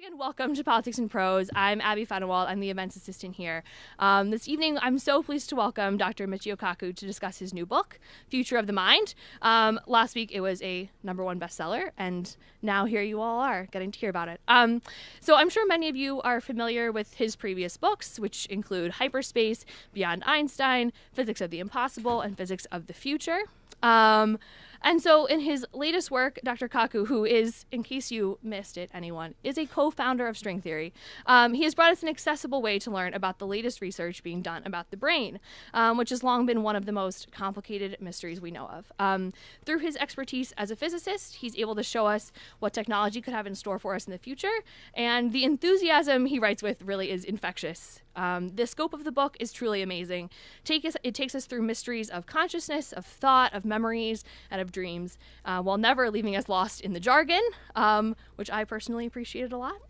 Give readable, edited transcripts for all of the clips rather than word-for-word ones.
again, welcome to Politics and Prose. I'm Abby Fenewald. I'm the events assistant here. This evening, I'm so pleased to welcome Dr. Michio Kaku to discuss his new book, Future of the Mind. Last week, it was a #1 bestseller, and now here you all are getting to hear about it. So I'm sure many of you are familiar with his previous books, which include Hyperspace, Beyond Einstein, Physics of the Impossible, and Physics of the Future. And so in his latest work, Dr. Kaku, who is, in case you missed it, anyone, is a co-founder of string theory, he has brought us an accessible way to learn about the latest research being done about the brain, which has long been one of the most complicated mysteries we know of. Through his expertise as a physicist, he's able to show us what technology could have in store for us in the future, and the enthusiasm he writes with really is infectious. The scope of the book is truly amazing. It takes us through mysteries of consciousness, of thought, of memories, and of dreams, while never leaving us lost in the jargon, which I personally appreciated a lot.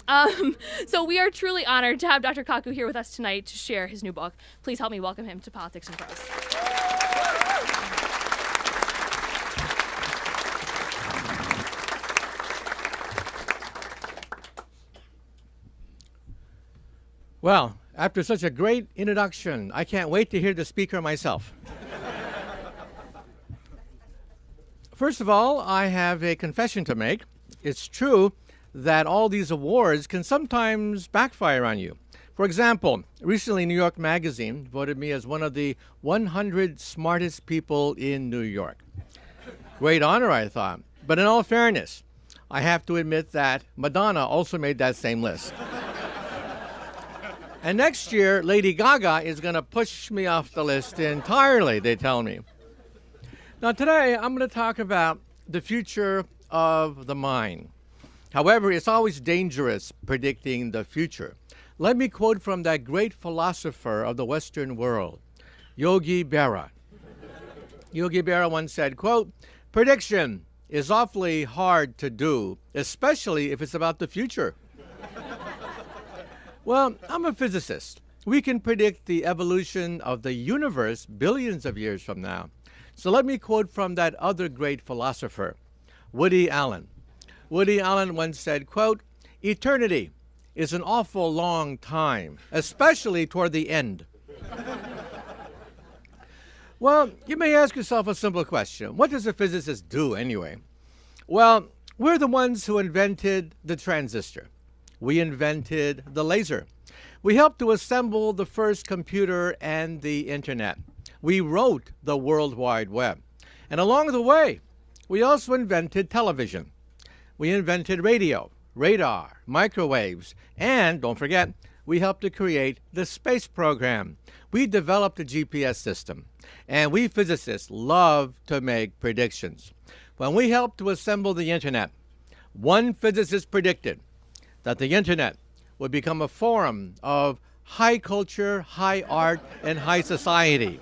So we are truly honored to have Dr. Kaku here with us tonight to share his new book. Please help me welcome him to Politics and Prose. Well, after such a great introduction, I can't wait to hear the speaker myself. First of all, I have a confession to make. It's true that all these awards can sometimes backfire on you. For example, recently New York Magazine voted me as one of the 100 smartest people in New York. Great honor, I thought. But in all fairness, I have to admit that Madonna also made that same list. And next year, Lady Gaga is going to push me off the list entirely, they tell me. Now today, I'm going to talk about the future of the mind. However, it's always dangerous predicting the future. Let me quote from that great philosopher of the Western world, Yogi Berra. Yogi Berra once said, quote, "Prediction is awfully hard to do, especially if it's about the future." Well, I'm a physicist. We can predict the evolution of the universe billions of years from now. So let me quote from that other great philosopher, Woody Allen. Woody Allen once said, quote, "Eternity is an awful long time, especially toward the end." Well, you may ask yourself a simple question. What does a physicist do anyway? Well, we're the ones who invented the transistor. We invented the laser. We helped to assemble the first computer and the internet. We wrote the World Wide Web. And along the way, we also invented television. We invented radio, radar, microwaves, and don't forget, we helped to create the space program. We developed a GPS system. And we physicists love to make predictions. When we helped to assemble the internet, one physicist predicted that the internet would become a forum of high culture, high art, and high society.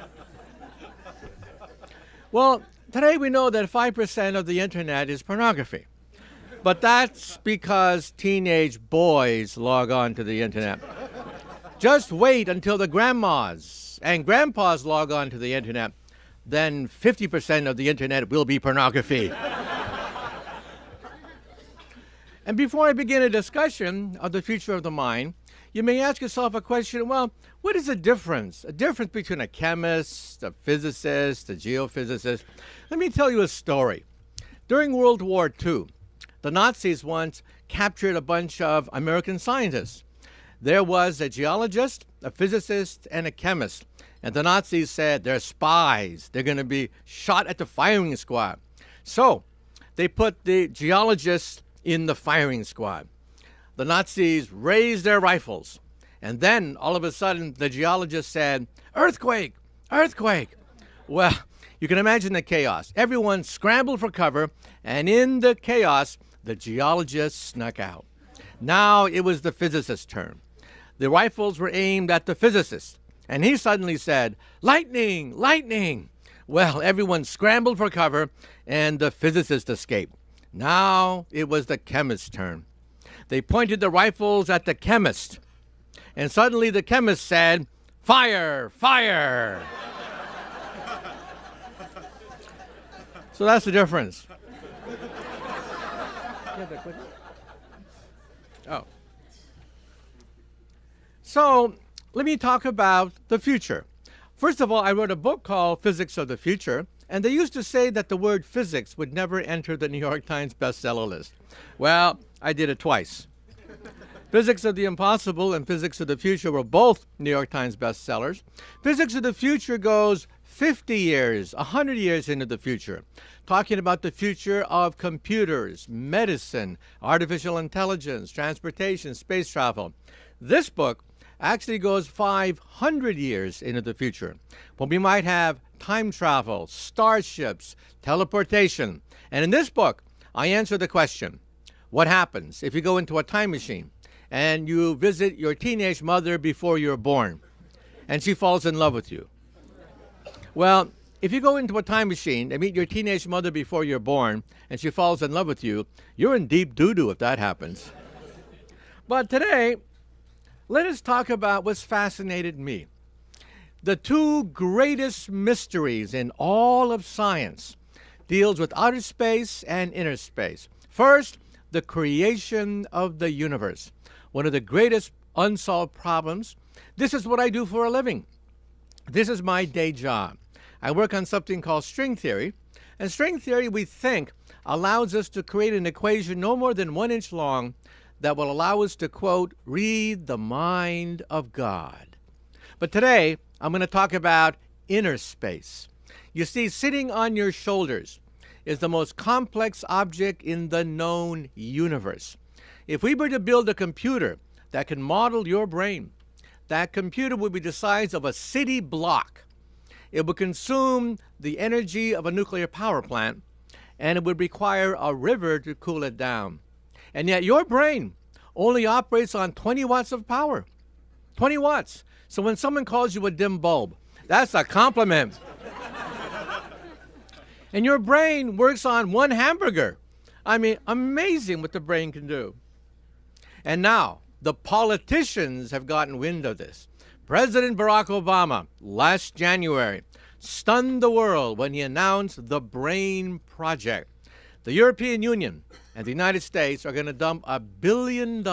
Well, today we know that 5% of the internet is pornography. But that's because teenage boys log on to the internet. Just wait until the grandmas and grandpas log on to the internet. Then 50% of the internet will be pornography. And before I begin a discussion of the future of the mind, you may ask yourself a question, well, what is the difference? A difference between a chemist, a physicist, a geophysicist? Let me tell you a story. During World War II, the Nazis once captured a bunch of American scientists. There was a geologist, a physicist, and a chemist. And the Nazis said, they're spies. They're going to be shot at the firing squad. So they put the geologists in the firing squad. The Nazis raised their rifles. And then, all of a sudden, the geologist said, "Earthquake! Earthquake!" Well, you can imagine the chaos. Everyone scrambled for cover, and in the chaos, the geologist snuck out. Now it was the physicist's turn. The rifles were aimed at the physicist, and he suddenly said, "Lightning! Lightning!" Well, everyone scrambled for cover, and the physicist escaped. Now it was the chemist's turn. They pointed the rifles at the chemist, and suddenly the chemist said, "Fire! Fire!" So that's the difference. Oh, So let me talk about the future. First of all, I wrote a book called Physics of the Future, and they used to say that the word physics would never enter the New York Times bestseller list. Well, I did it twice. Physics of the Impossible and Physics of the Future were both New York Times bestsellers. Physics of the Future goes 50 years, 100 years into the future, talking about the future of computers, medicine, artificial intelligence, transportation, space travel. This book actually goes 500 years into the future, when we might have time travel, starships, teleportation. And in this book, I answer the question, what happens if you go into a time machine and you visit your teenage mother before you're born, and she falls in love with you? Well, if you go into a time machine and meet your teenage mother before you're born, and she falls in love with you, you're in deep doo-doo if that happens. But today, let us talk about what's fascinated me. The two greatest mysteries in all of science deals with outer space and inner space. First, the creation of the universe, one of the greatest unsolved problems. This is what I do for a living. This is my day job. I work on something called string theory. And string theory, we think, allows us to create an equation no more than 1 inch long that will allow us to, quote, read the mind of God. But today, I'm going to talk about inner space. You see, sitting on your shoulders is the most complex object in the known universe. If we were to build a computer that can model your brain, that computer would be the size of a city block. It would consume the energy of a nuclear power plant, and it would require a river to cool it down. And yet your brain only operates on 20 watts of power. 20 watts. So when someone calls you a dim bulb, that's a compliment. And your brain works on 1 hamburger. I mean, amazing what the brain can do. And now, the politicians have gotten wind of this. President Barack Obama, last January, stunned the world when he announced the Brain Project. The European Union and the United States are going to dump $1 billion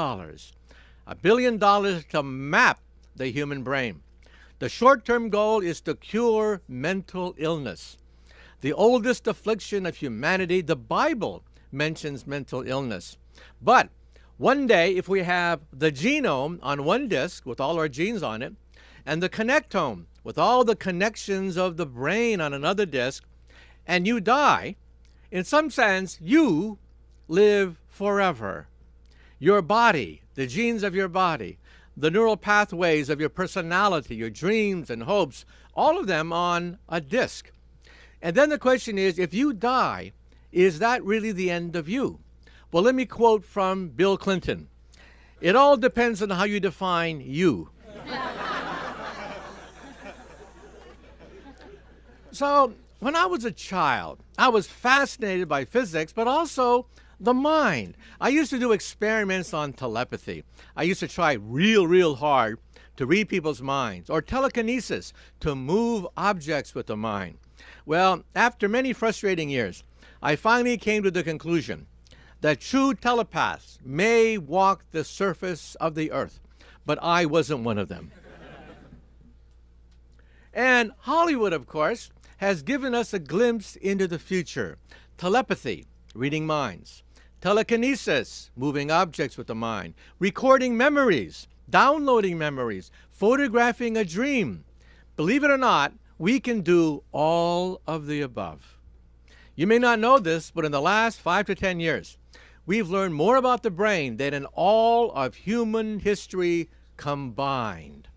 to map the human brain. The short-term goal is to cure mental illness. The oldest affliction of humanity, the Bible mentions mental illness. But one day, if we have the genome on one disk with all our genes on it, and the connectome with all the connections of the brain on another disk, and you die, in some sense, you live forever. Your body, the genes of your body, the neural pathways of your personality, your dreams and hopes, all of them on a disk. And then the question is, if you die, is that really the end of you? Well, let me quote from Bill Clinton. It all depends on how you define you. So, when I was a child, I was fascinated by physics, but also the mind. I used to do experiments on telepathy. I used to try real hard to read people's minds, or telekinesis, to move objects with the mind. Well, after many frustrating years, I finally came to the conclusion that true telepaths may walk the surface of the earth, but I wasn't one of them. And Hollywood, of course, has given us a glimpse into the future. Telepathy, reading minds. Telekinesis, moving objects with the mind. Recording memories, downloading memories, photographing a dream. Believe it or not, we can do all of the above. You may not know this, but in the last 5 to 10 years, we've learned more about the brain than in all of human history combined.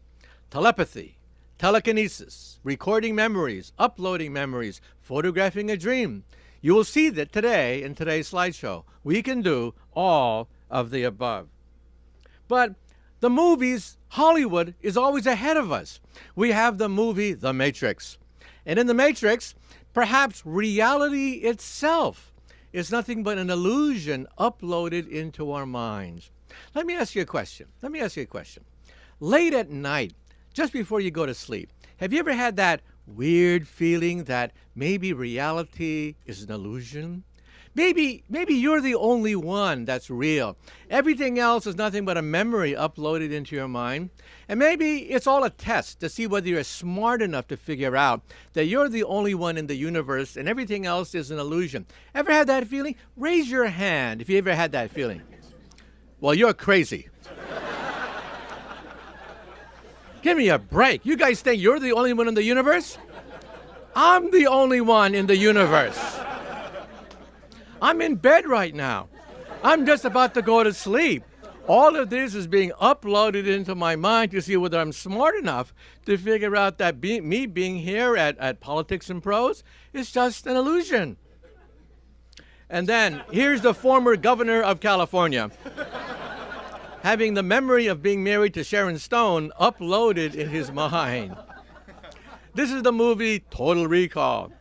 Telepathy, telekinesis, recording memories, uploading memories, photographing a dream. You will see that today in today's slideshow, we can do all of the above. But the movies, Hollywood is always ahead of us. We have the movie The Matrix. And in The Matrix, perhaps reality itself is nothing but an illusion uploaded into our minds. Let me ask you a question. Late at night, just before you go to sleep, have you ever had that weird feeling that maybe reality is an illusion? Maybe you're the only one that's real. Everything else is nothing but a memory uploaded into your mind. And maybe it's all a test to see whether you're smart enough to figure out that you're the only one in the universe and everything else is an illusion. Ever had that feeling? Raise your hand if you ever had that feeling. Well, you're crazy. Give me a break. You guys think you're the only one in the universe? I'm the only one in the universe. I'm in bed right now. I'm just about to go to sleep. All of this is being uploaded into my mind to see whether I'm smart enough to figure out that me being here at Politics and Prose is just an illusion. And then here's the former governor of California having the memory of being married to Sharon Stone uploaded in his mind. This is the movie Total Recall.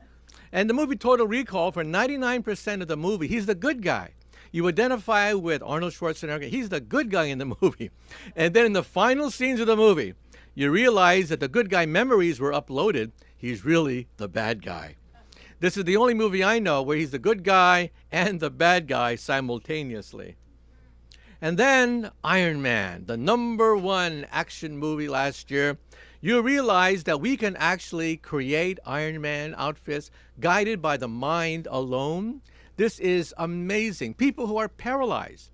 And the movie Total Recall, for 99% of the movie, he's the good guy. You identify with Arnold Schwarzenegger. He's the good guy in the movie. And then in the final scenes of the movie, you realize that the good guy memories were uploaded. He's really the bad guy. This is the only movie I know where he's the good guy and the bad guy simultaneously. And then Iron Man, the #1 action movie last year. You realize that we can actually create Iron Man outfits guided by the mind alone. This is amazing. People who are paralyzed,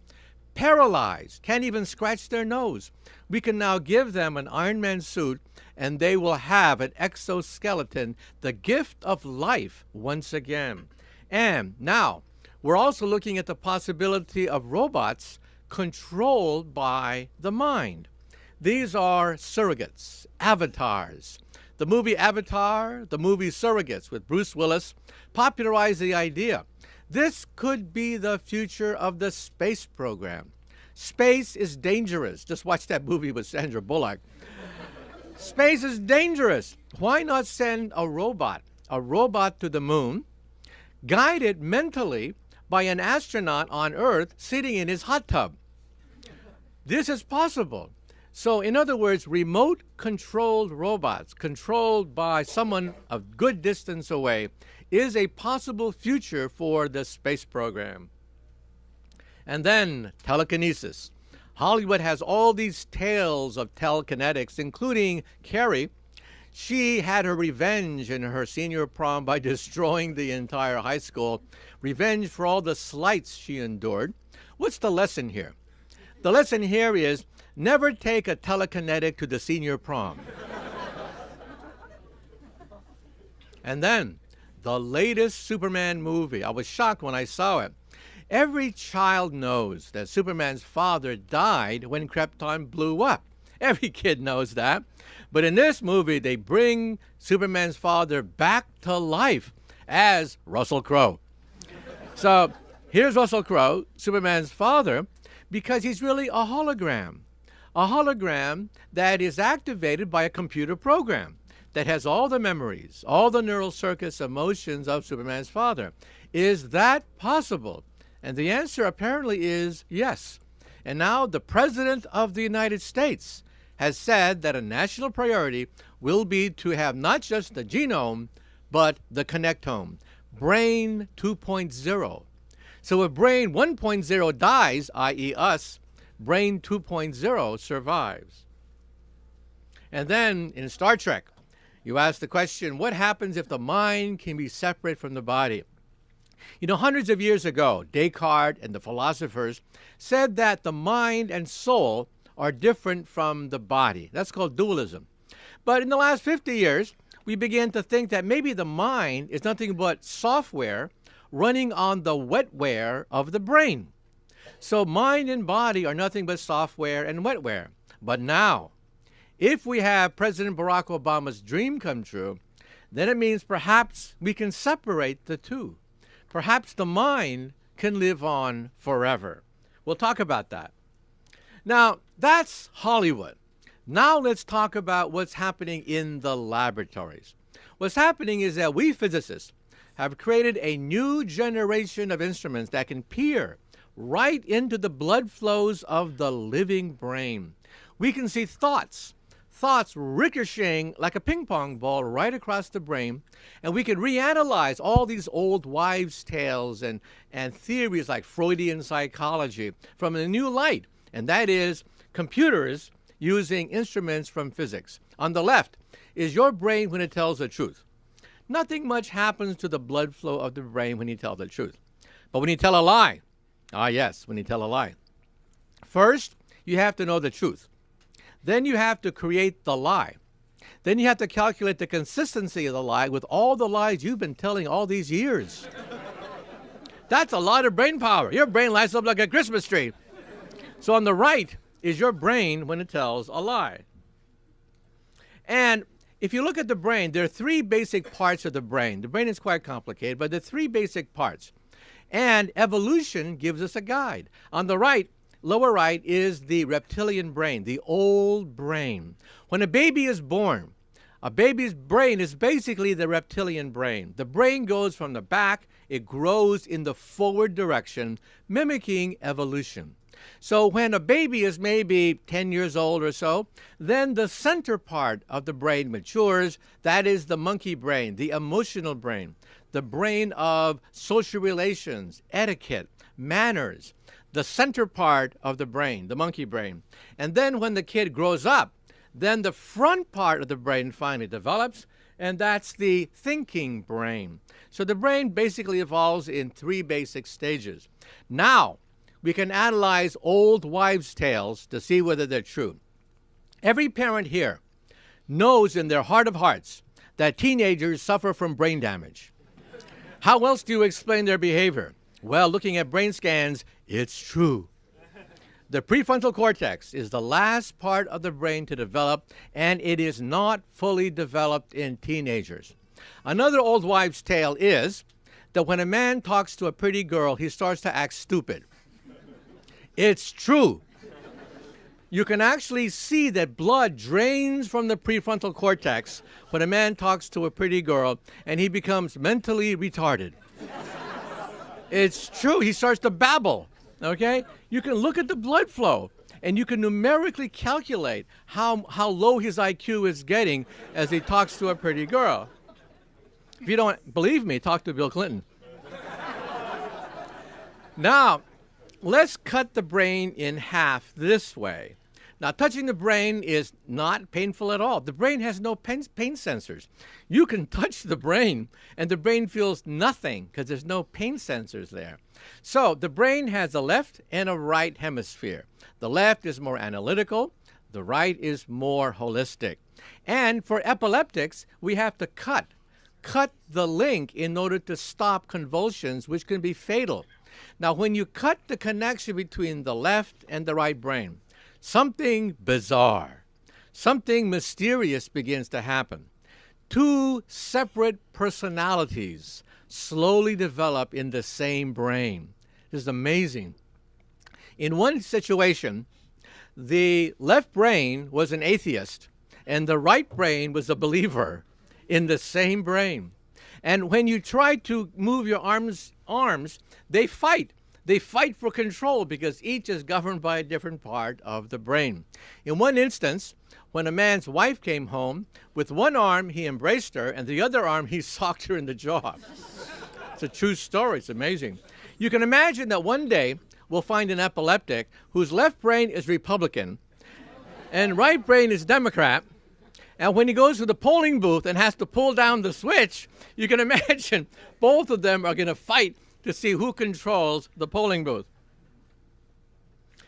can't even scratch their nose. We can now give them an Iron Man suit and they will have an exoskeleton, the gift of life once again. And now we're also looking at the possibility of robots controlled by the mind. These are surrogates, avatars. The movie Avatar, the movie Surrogates with Bruce Willis, popularized the idea. This could be the future of the space program. Space is dangerous. Just watch that movie with Sandra Bullock. Space is dangerous. Why not send a robot to the moon, guided mentally by an astronaut on Earth sitting in his hot tub? This is possible. So in other words, remote-controlled robots, controlled by someone a good distance away, is a possible future for the space program. And then telekinesis. Hollywood has all these tales of telekinetics, including Carrie. She had her revenge in her senior prom by destroying the entire high school. Revenge for all the slights she endured. What's the lesson here? The lesson here is never take a telekinetic to the senior prom. And then the latest Superman movie. I was shocked when I saw it. Every child knows that Superman's father died when Krypton blew up. Every kid knows that. But in this movie, they bring Superman's father back to life as Russell Crowe. So here's Russell Crowe, Superman's father, because he's really a hologram that is activated by a computer program that has all the memories, all the neural circuits, emotions of Superman's father. Is that possible? And the answer apparently is yes. And now the President of the United States has said that a national priority will be to have not just the genome, but the connectome, Brain 2.0. So if Brain 1.0 dies, i.e. us, Brain 2.0 survives. And then in Star Trek, you ask the question, what happens if the mind can be separate from the body? You know, hundreds of years ago, Descartes and the philosophers said that the mind and soul are different from the body. That's called dualism. But in the last 50 years, we began to think that maybe the mind is nothing but software running on the wetware of the brain. So mind and body are nothing but software and wetware. But now, if we have President Barack Obama's dream come true, then it means perhaps we can separate the two. Perhaps the mind can live on forever. We'll talk about that. Now, that's Hollywood. Now let's talk about what's happening in the laboratories. What's happening is that we physicists have created a new generation of instruments that can peer right into the blood flows of the living brain. We can see thoughts thoughts ricocheting like a ping pong ball right across the brain, and we can reanalyze all these old wives' tales and theories like Freudian psychology from a new light, and that is computers using instruments from physics. On the left is your brain when it tells the truth. Nothing much happens to the blood flow of the brain when you tell the truth. But when you tell a lie, yes, when you tell a lie, first, you have to know the truth. Then you have to create the lie. Then you have to calculate the consistency of the lie with all the lies you've been telling all these years. That's a lot of brain power. Your brain lights up like a Christmas tree. So on the right is your brain when it tells a lie. And if you look at the brain, there are three basic parts of the brain. The brain is quite complicated, but there are three basic parts. And evolution gives us a guide. On the right, lower right, is the reptilian brain, the old brain. When a baby is born, a baby's brain is basically the reptilian brain. The brain goes from the back, it grows in the forward direction, mimicking evolution. So when a baby is maybe 10 years old or so, then the center part of the brain matures. That is the monkey brain, the emotional brain, the brain of social relations, etiquette, manners, the center part of the brain, the monkey brain. And then when the kid grows up, then the front part of the brain finally develops, and that's the thinking brain. So the brain basically evolves in three basic stages. Now, we can analyze old wives' tales to see whether they're true. Every parent here knows in their heart of hearts that teenagers suffer from brain damage. How else do you explain their behavior? Well, looking at brain scans, it's true. The prefrontal cortex is the last part of the brain to develop, and it is not fully developed in teenagers. Another old wives' tale is that when a man talks to a pretty girl, he starts to act stupid. It's true. You can actually see that blood drains from the prefrontal cortex when a man talks to a pretty girl, and he becomes mentally retarded. It's true. He starts to babble, okay? You can look at the blood flow, and you can numerically calculate how low his IQ is getting as he talks to a pretty girl. If you don't believe me, talk to Bill Clinton. Now, let's cut the brain in half this way. Now, touching the brain is not painful at all. The brain has no pain sensors. You can touch the brain, and the brain feels nothing because there's no pain sensors there. So the brain has a left and a right hemisphere. The left is more analytical. The right is more holistic. And for epileptics, we have to cut the link in order to stop convulsions, which can be fatal. Now, when you cut the connection between the left and the right brain, something bizarre, something mysterious begins to happen. Two separate personalities slowly develop in the same brain. This is amazing. In one situation, the left brain was an atheist, and the right brain was a believer in the same brain. And when you try to move your arms, they fight. They fight for control because each is governed by a different part of the brain. In one instance, when a man's wife came home, with one arm he embraced her, and the other arm he socked her in the jaw. It's a true story. It's amazing. You can imagine that one day we'll find an epileptic whose left brain is Republican and right brain is Democrat. And when he goes to the polling booth and has to pull down the switch, you can imagine both of them are going to fight to see who controls the polling booth.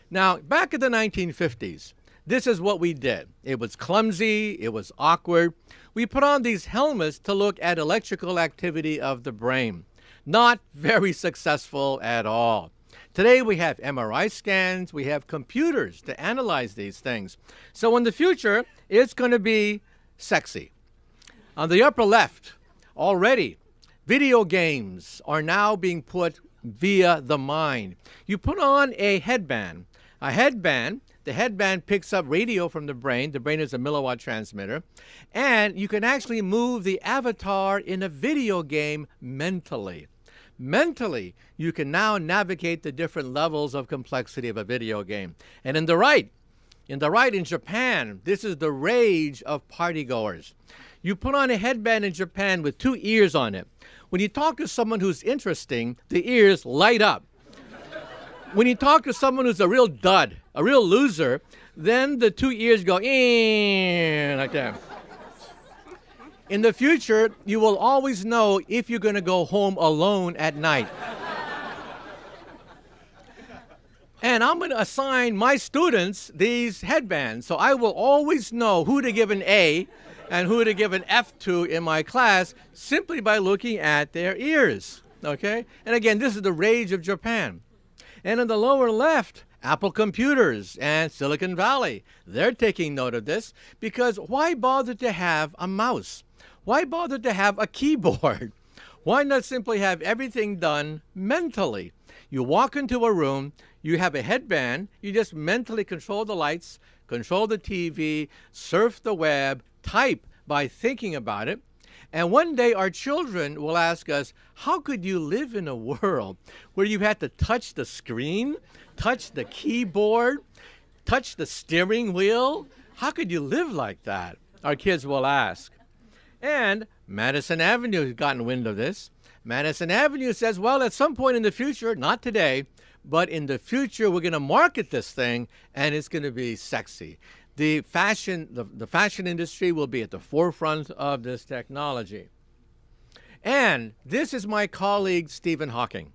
Now, back in the 1950s, this is what we did. It was clumsy. It was awkward. We put on these helmets to look at electrical activity of the brain. Not very successful at all. Today we have MRI scans. We have computers to analyze these things. So in the future, it's going to be sexy. On the upper left, already, video games are now being put via the mind. You put on a headband. The headband picks up radio from the brain. The brain is a milliwatt transmitter. And you can actually move the avatar in a video game mentally. Mentally, you can now navigate the different levels of complexity of a video game. And in the right, In the right, in Japan, this is the rage of partygoers. You put on a headband in Japan with 2 ears on it. When you talk to someone who's interesting, the ears light up. When you talk to someone who's a real dud, a real loser, then the 2 ears go like that. In the future, you will always know if you're going to go home alone at night. And I'm going to assign my students these headbands, so I will always know who to give an A and who to give an F to in my class simply by looking at their ears, okay? And again, this is the rage of Japan. And in the lower left, Apple computers and Silicon Valley, they're taking note of this because why bother to have a mouse? Why bother to have a keyboard? Why not simply have everything done mentally? You walk into a room, you have a headband, you just mentally control the lights, control the TV, surf the web, type by thinking about it. And one day our children will ask us, how could you live in a world where you had to touch the screen, touch the keyboard, touch the steering wheel? How could you live like that? Our kids will ask. And Madison Avenue has gotten wind of this. Madison Avenue says, well, at some point in the future, not today, but in the future, we're going to market this thing, and it's going to be sexy. The fashion industry will be at the forefront of this technology. And this is my colleague, Stephen Hawking.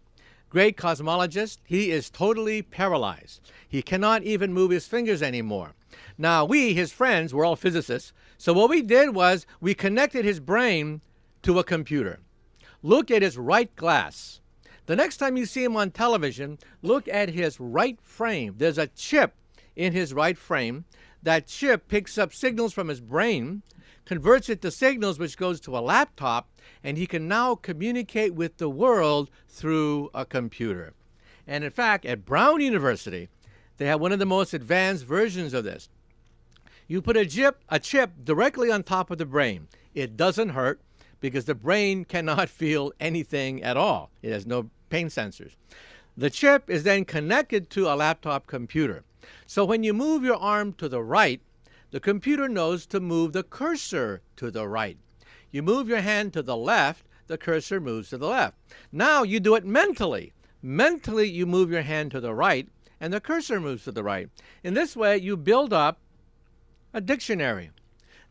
Great cosmologist. He is totally paralyzed. He cannot even move his fingers anymore. Now, we, his friends, we're all physicists. So what we did was we connected his brain to a computer. Look at his right glass. The next time you see him on television, look at his right frame. There's a chip in his right frame. That chip picks up signals from his brain, converts it to signals which goes to a laptop, and he can now communicate with the world through a computer. And in fact, at Brown University, they have one of the most advanced versions of this. You put a chip directly on top of the brain. It doesn't hurt because the brain cannot feel anything at all. It has no pain sensors. The chip is then connected to a laptop computer. So when you move your arm to the right, the computer knows to move the cursor to the right. You move your hand to the left, the cursor moves to the left. Now you do it mentally. Mentally, you move your hand to the right, and the cursor moves to the right. In this way, you build up a dictionary.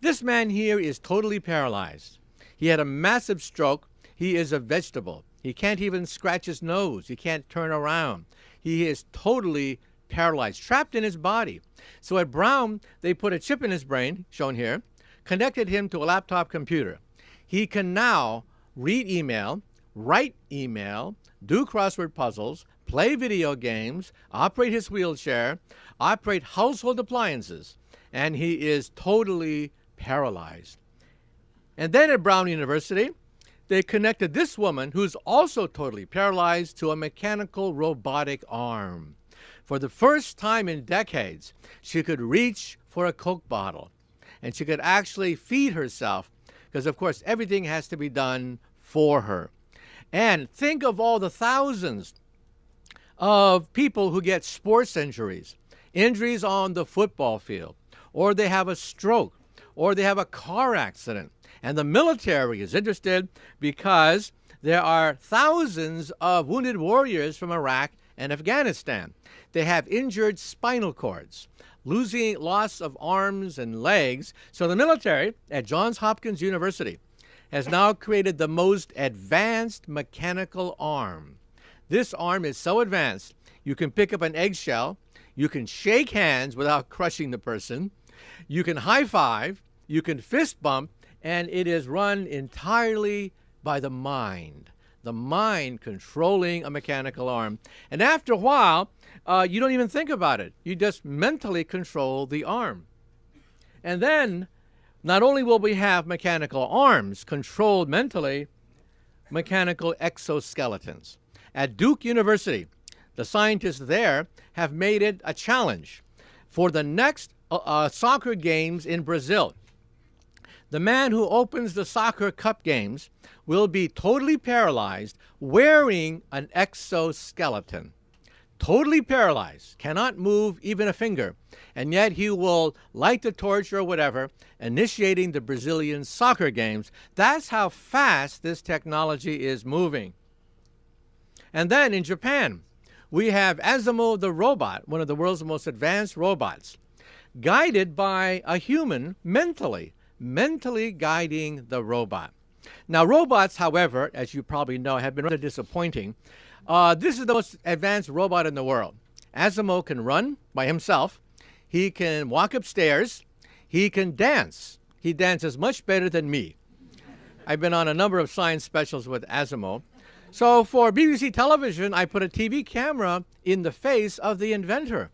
This man here is totally paralyzed. He had a massive stroke. He is a vegetable. He can't even scratch his nose. He can't turn around. He is totally paralyzed, trapped in his body. So at Brown, they put a chip in his brain, shown here, connected him to a laptop computer. He can now read email, write email, do crossword puzzles, play video games, operate his wheelchair, operate household appliances, and he is totally paralyzed. And then at Brown University, they connected this woman, who's also totally paralyzed, to a mechanical robotic arm. For the first time in decades, she could reach for a Coke bottle, and she could actually feed herself, because of course everything has to be done for her. And think of all the thousands of people who get sports injuries, injuries on the football field, or they have a stroke, or they have a car accident. And the military is interested because there are thousands of wounded warriors from Iraq and Afghanistan. They have injured spinal cords, loss of arms and legs. So the military at Johns Hopkins University has now created the most advanced mechanical arm. This arm is so advanced, you can pick up an eggshell, you can shake hands without crushing the person, you can high five, you can fist bump, and it is run entirely by the mind controlling a mechanical arm. And after a while, you don't even think about it. You just mentally control the arm. And then, not only will we have mechanical arms controlled mentally, mechanical exoskeletons. At Duke University, the scientists there have made it a challenge for the next soccer games in Brazil. The man who opens the soccer cup games will be totally paralyzed wearing an exoskeleton. totally paralyzed, cannot move even a finger, and yet he will light the torch or whatever, initiating the Brazilian soccer games. That's how fast this technology is moving. And then in Japan, we have Asimo the robot, one of the world's most advanced robots, guided by a human mentally guiding the robot. Now, robots, however, as you probably know, have been rather disappointing. This is the most advanced robot in the world. Asimo can run by himself. He can walk upstairs. He can dance. He dances much better than me. I've been on a number of science specials with Asimo. So for BBC television, I put a TV camera in the face of the inventor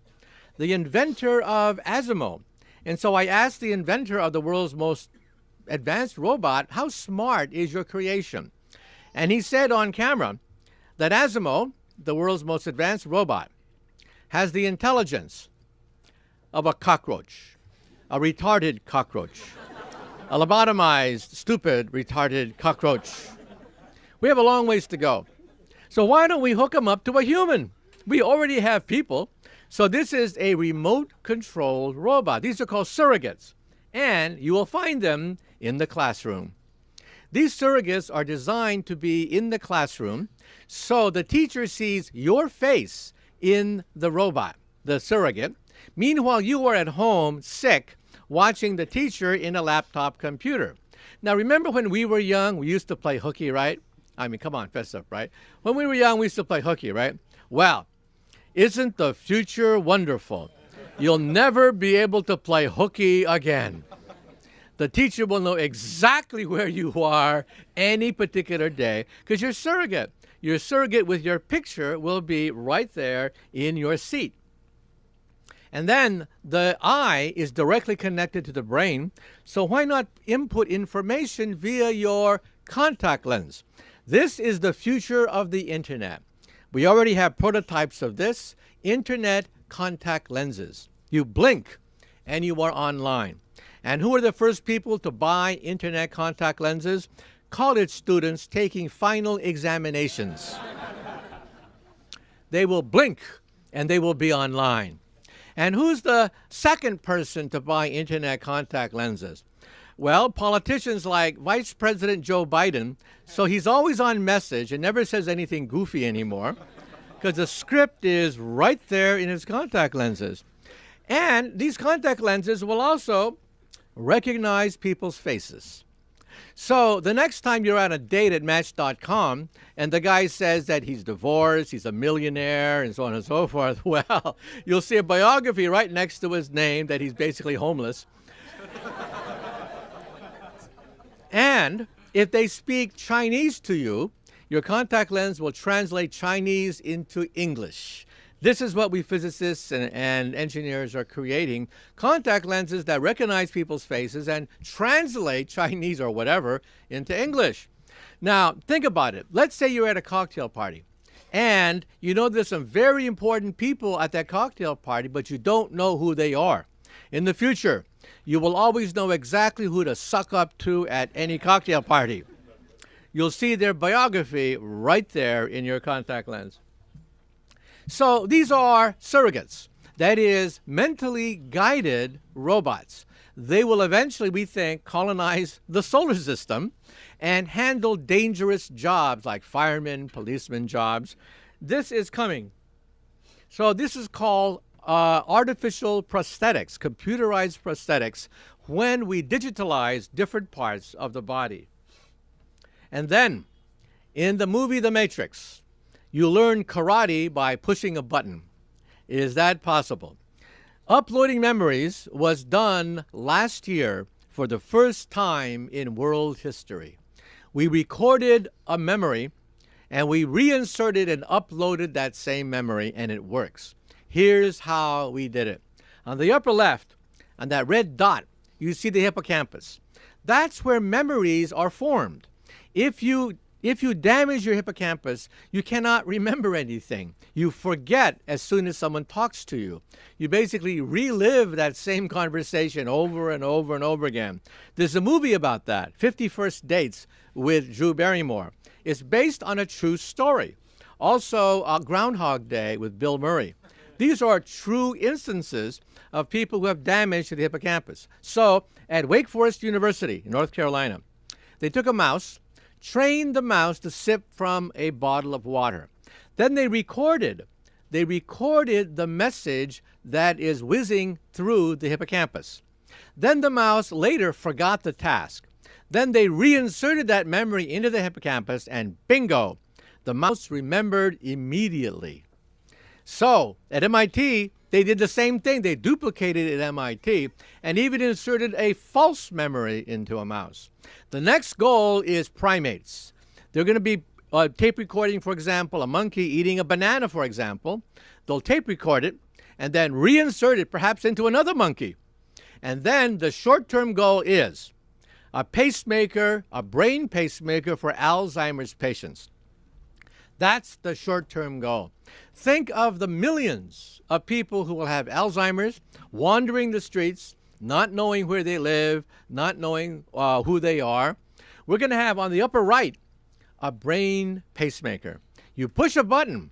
of Asimo. And so I asked the inventor of the world's most advanced robot, how smart is your creation? And he said on camera that Asimo, the world's most advanced robot, has the intelligence of a cockroach, a retarded cockroach, a lobotomized, stupid, retarded cockroach. We have a long ways to go. So why don't we hook them up to a human? We already have people. So this is a remote-controlled robot. These are called surrogates, and you will find them in the classroom. These surrogates are designed to be in the classroom, so the teacher sees your face in the robot, the surrogate. Meanwhile, you are at home, sick, watching the teacher in a laptop computer. Now, remember when we were young, we used to play hooky, right? I mean, come on, fess up, right? When we were young, we used to play hooky, right? Well, isn't the future wonderful? You'll never be able to play hooky again. The teacher will know exactly where you are any particular day because you're surrogate. Your surrogate with your picture will be right there in your seat. And then the eye is directly connected to the brain, so why not input information via your contact lens? This is the future of the internet. We already have prototypes of this, internet contact lenses. You blink and you are online. And who are the first people to buy internet contact lenses? College students taking final examinations. They will blink and they will be online. And who's the second person to buy internet contact lenses? Well, politicians like Vice President Joe Biden, so he's always on message and never says anything goofy anymore because the script is right there in his contact lenses. And these contact lenses will also recognize people's faces. So the next time you're on a date at Match.com and the guy says that he's divorced, he's a millionaire, and so on and so forth, well, you'll see a biography right next to his name that he's basically homeless. And if they speak Chinese to you, your contact lens will translate Chinese into English. This is what we physicists and engineers are creating, contact lenses that recognize people's faces and translate Chinese or whatever into English. Now, think about it. Let's say you're at a cocktail party, and you know there's some very important people at that cocktail party, but you don't know who they are. In the future, you will always know exactly who to suck up to at any cocktail party. You'll see their biography right there in your contact lens. So these are surrogates, that is, mentally guided robots. They will eventually, we think, colonize the solar system and handle dangerous jobs like firemen, policemen jobs. This is coming. So this is called artificial prosthetics, computerized prosthetics, when we digitalize different parts of the body. And then, in the movie The Matrix, you learn karate by pushing a button. Is that possible? Uploading memories was done last year for the first time in world history. We recorded a memory and we reinserted and uploaded that same memory, and it works. Here's how we did it. On the upper left, on that red dot, you see the hippocampus. That's where memories are formed. If you damage your hippocampus, you cannot remember anything. You forget as soon as someone talks to you. You basically relive that same conversation over and over and over again. There's a movie about that, 50 First Dates with Drew Barrymore. It's based on a true story. Also, Groundhog Day with Bill Murray. These are true instances of people who have damage to the hippocampus. So, at Wake Forest University in North Carolina, they took a mouse, trained the mouse to sip from a bottle of water. Then they recorded the message that is whizzing through the hippocampus. Then the mouse later forgot the task. Then they reinserted that memory into the hippocampus, and bingo, the mouse remembered immediately. So, at MIT, they did the same thing. They duplicated it at MIT and even inserted a false memory into a mouse. The next goal is primates. They're going to be tape recording, for example, a monkey eating a banana, for example. They'll tape record it and then reinsert it perhaps into another monkey. And then the short-term goal is a pacemaker, a brain pacemaker for Alzheimer's patients. That's the short-term goal. Think of the millions of people who will have Alzheimer's, wandering the streets, not knowing where they live, not knowing who they are. We're going to have on the upper right a brain pacemaker. You push a button,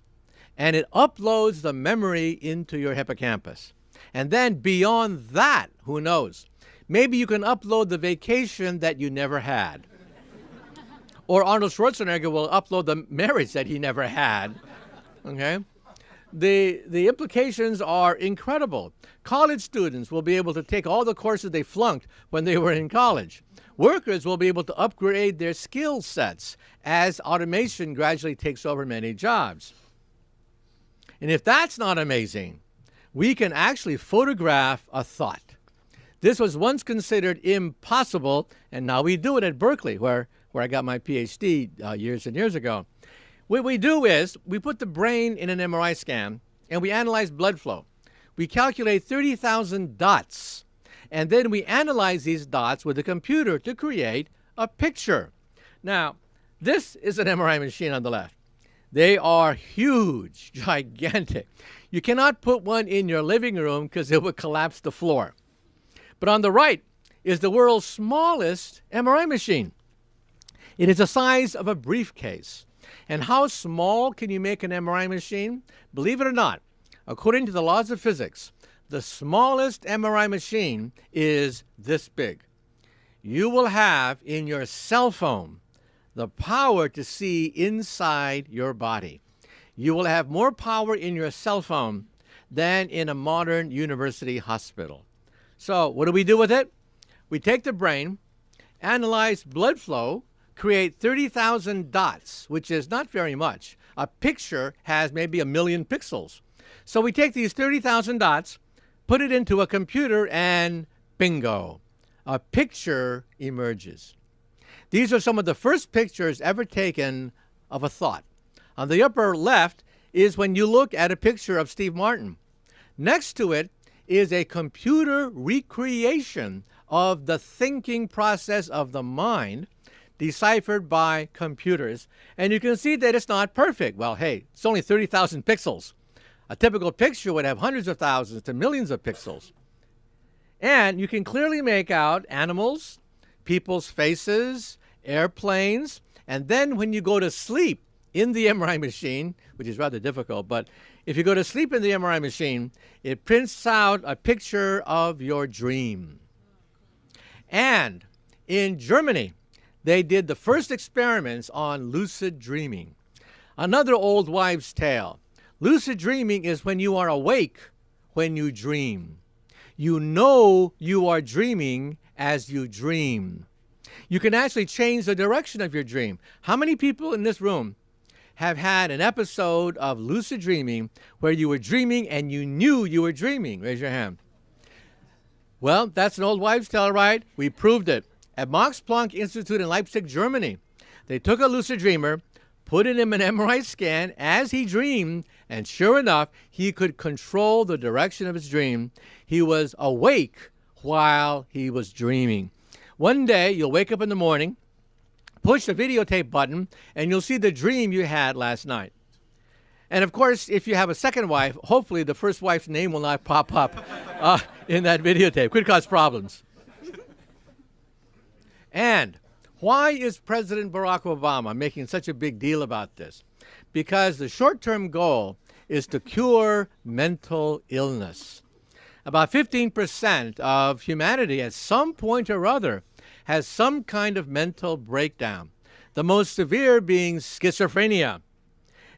and it uploads the memory into your hippocampus. And then beyond that, who knows? Maybe you can upload the vacation that you never had. Or Arnold Schwarzenegger will upload the marriage that he never had. Okay? The implications are incredible. College students will be able to take all the courses they flunked when they were in college. Workers will be able to upgrade their skill sets as automation gradually takes over many jobs. And if that's not amazing, we can actually photograph a thought. This was once considered impossible, and now we do it at Berkeley, where I got my PhD years and years ago. What we do is we put the brain in an MRI scan, and we analyze blood flow. We calculate 30,000 dots, and then we analyze these dots with a computer to create a picture. Now, this is an MRI machine on the left. They are huge, gigantic. You cannot put one in your living room because it would collapse the floor. But on the right is the world's smallest MRI machine. It is the size of a briefcase. And how small can you make an MRI machine? Believe it or not, according to the laws of physics, the smallest MRI machine is this big. You will have in your cell phone the power to see inside your body. You will have more power in your cell phone than in a modern university hospital. So what do we do with it? We take the brain, analyze blood flow, create 30,000 dots, which is not very much. A picture has maybe 1 million pixels. So we take these 30,000 dots, put it into a computer, and bingo, a picture emerges. These are some of the first pictures ever taken of a thought. On the upper left is when you look at a picture of Steve Martin. Next to it is a computer recreation of the thinking process of the mind deciphered by computers. And you can see that it's not perfect. Well, hey, it's only 30,000 pixels. A typical picture would have hundreds of thousands to millions of pixels. And you can clearly make out animals, people's faces, airplanes, and then when you go to sleep in the MRI machine, which is rather difficult, but if you go to sleep in the MRI machine, it prints out a picture of your dream. And in Germany, they did the first experiments on lucid dreaming. Another old wives' tale. Lucid dreaming is when you are awake when you dream. You know you are dreaming as you dream. You can actually change the direction of your dream. How many people in this room have had an episode of lucid dreaming where you were dreaming and you knew you were dreaming? Raise your hand. Well, that's an old wives' tale, right? We proved it. At Max Planck Institute in Leipzig, Germany, they took a lucid dreamer, put in him an MRI scan as he dreamed, and sure enough, he could control the direction of his dream. He was awake while he was dreaming. One day, you'll wake up in the morning, push the videotape button, and you'll see the dream you had last night. And of course, if you have a second wife, hopefully the first wife's name will not pop up in that videotape. Could cause problems. And why is President Barack Obama making such a big deal about this? because the short-term goal is to cure mental illness. About 15% of humanity at some point or other has some kind of mental breakdown, the most severe being schizophrenia.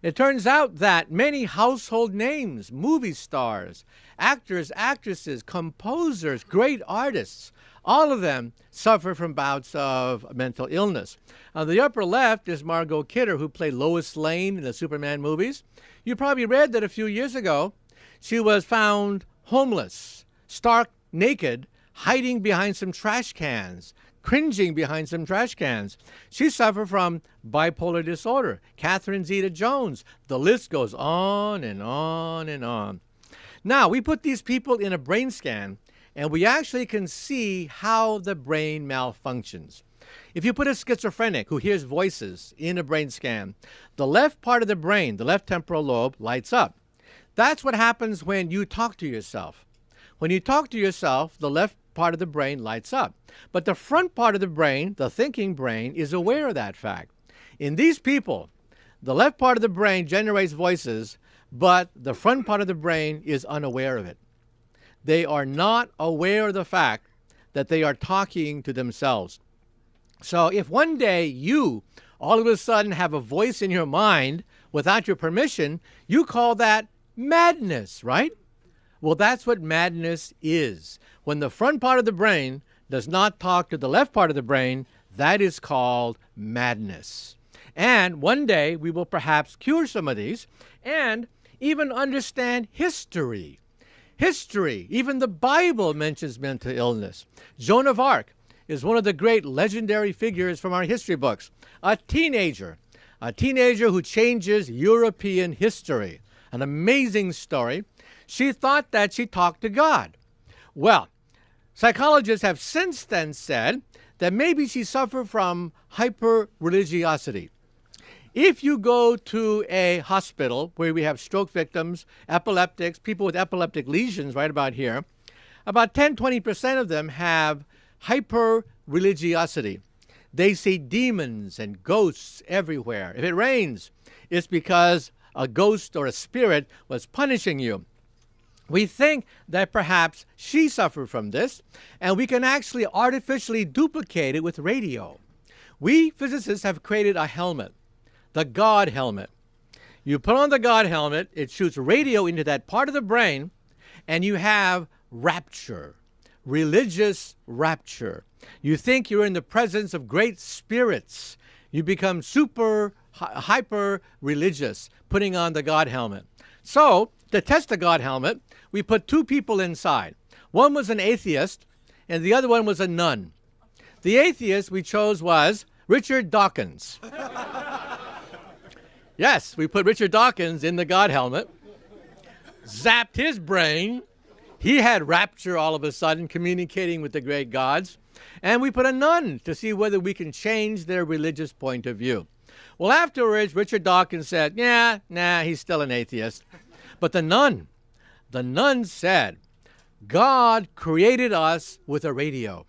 It turns out that many household names, movie stars, actors, actresses, composers, great artists, all of them suffer from bouts of mental illness. On the upper left is Margot Kidder, who played Lois Lane in the Superman movies. You probably read that a few years ago she was found homeless, stark naked, hiding behind some trash cans, cringing behind some trash cans. She suffered from bipolar disorder. Catherine Zeta-Jones. The list goes on and on and on. Now, we put these people in a brain scan, and we actually can see how the brain malfunctions. If you put a schizophrenic who hears voices in a brain scan, the left part of the brain, the left temporal lobe, lights up. That's what happens when you talk to yourself. When you talk to yourself, the left part of the brain lights up. But the front part of the brain, the thinking brain, is aware of that fact. In these people, the left part of the brain generates voices, but the front part of the brain is unaware of it. They are not aware of the fact that they are talking to themselves. So if one day you all of a sudden have a voice in your mind without your permission, you call that madness, right? Well, that's what madness is. When the front part of the brain does not talk to the left part of the brain, that is called madness. And one day we will perhaps cure some of these and even understand history. History, even the Bible mentions mental illness. Joan of Arc is one of the great legendary figures from our history books. A teenager who changes European history. An amazing story. She thought that she talked to God. Well, psychologists have since then said that maybe she suffered from hyper-religiosity. If you go to a hospital where we have stroke victims, epileptics, people with epileptic lesions right about here, about 10-20% of them have hyper-religiosity. They see demons and ghosts everywhere. If it rains, it's because a ghost or a spirit was punishing you. We think that perhaps she suffered from this, and we can actually artificially duplicate it with radio. We physicists have created a helmet, the God helmet. You put on the God helmet, it shoots radio into that part of the brain, and you have rapture, religious rapture. You think you're in the presence of great spirits. You become hyper religious, putting on the God helmet. So, to test the God helmet, we put two people inside. One was an atheist, and the other one was a nun. The atheist we chose was Richard Dawkins. Yes, we put Richard Dawkins in the God helmet, zapped his brain. He had rapture all of a sudden, communicating with the great gods. And we put a nun to see whether we can change their religious point of view. Well, afterwards, Richard Dawkins said, nah, he's still an atheist. But the nun said, God created us with a radio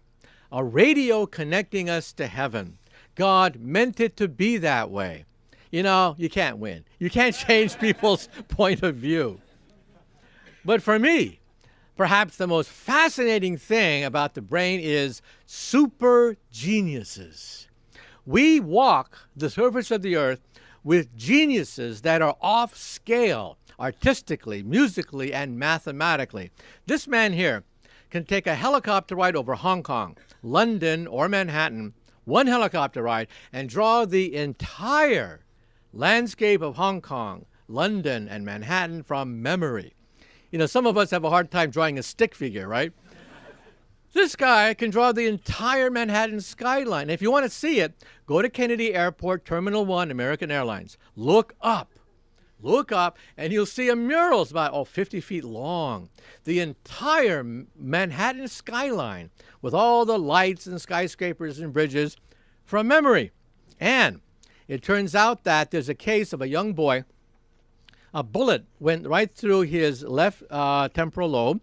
connecting us to heaven. God meant it to be that way. You know, you can't win. You can't change people's point of view. But for me, perhaps the most fascinating thing about the brain is super geniuses. We walk the surface of the earth with geniuses that are off scale, artistically, musically, and mathematically. This man here can take a helicopter ride over Hong Kong, London, or Manhattan, one helicopter ride, and draw the entire landscape of Hong Kong, London, and Manhattan from memory. You know, some of us have a hard time drawing a stick figure, right? This guy can draw the entire Manhattan skyline. If you want to see it, go to Kennedy Airport, Terminal 1, American Airlines. Look up, and you'll see a mural about 50 feet long. The entire Manhattan skyline with all the lights and skyscrapers and bridges from memory. And it turns out that there's a case of a young boy. A bullet went right through his left temporal lobe.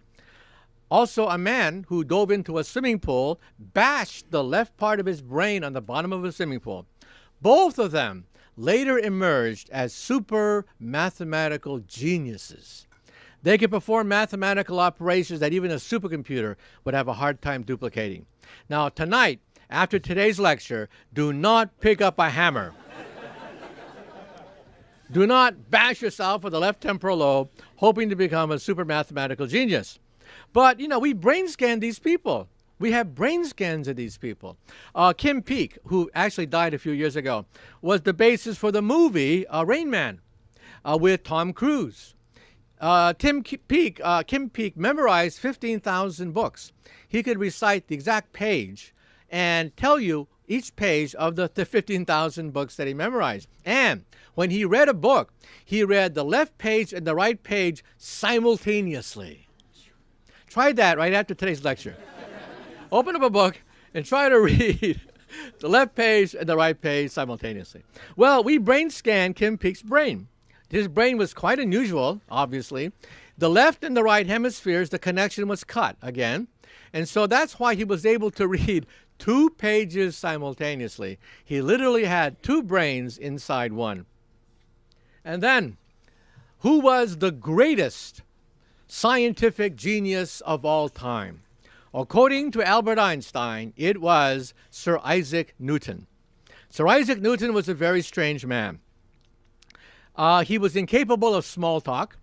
Also, a man who dove into a swimming pool bashed the left part of his brain on the bottom of a swimming pool. Both of them later emerged as super mathematical geniuses. They could perform mathematical operations that even a supercomputer would have a hard time duplicating. Now, tonight, after today's lecture, do not pick up a hammer. Do not bash yourself with the left temporal lobe, hoping to become a super mathematical genius. But, we brain scan these people. We have brain scans of these people. Kim Peek, who actually died a few years ago, was the basis for the movie Rain Man with Tom Cruise. Kim Peek memorized 15,000 books. He could recite the exact page and tell you each page of the 15,000 books that he memorized. And when he read a book, he read the left page and the right page simultaneously. Try that right after today's lecture. Open up a book and try to read the left page and the right page simultaneously. Well, we brain scanned Kim Peek's brain. His brain was quite unusual, obviously. The left and the right hemispheres, the connection was cut again. And so that's why he was able to read 2 pages simultaneously. He literally had 2 brains inside one. And then, who was the greatest scientific genius of all time? According to Albert Einstein, it was Sir Isaac Newton. Sir Isaac Newton was a very strange man. He was incapable of small talk.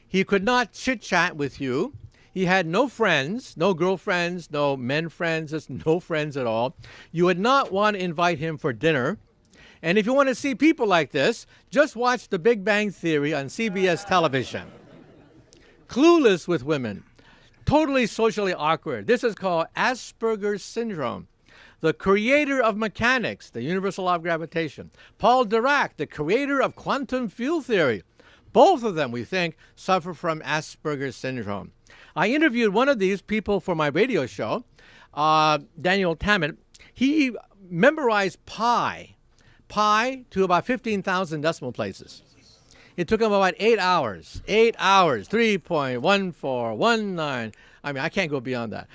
He could not chit-chat with you. He had no friends, no girlfriends, no men friends, just no friends at all. You would not want to invite him for dinner. And if you want to see people like this, just watch The Big Bang Theory on CBS television. Clueless with women. Totally socially awkward. This is called Asperger's syndrome. The creator of mechanics, the universal law of gravitation. Paul Dirac, the creator of quantum field theory. Both of them, we think, suffer from Asperger's syndrome. I interviewed one of these people for my radio show, Daniel Tammet. He memorized pi to about 15,000 decimal places. It took him about 8 hours. 8 hours, 3.1419. I mean, I can't go beyond that.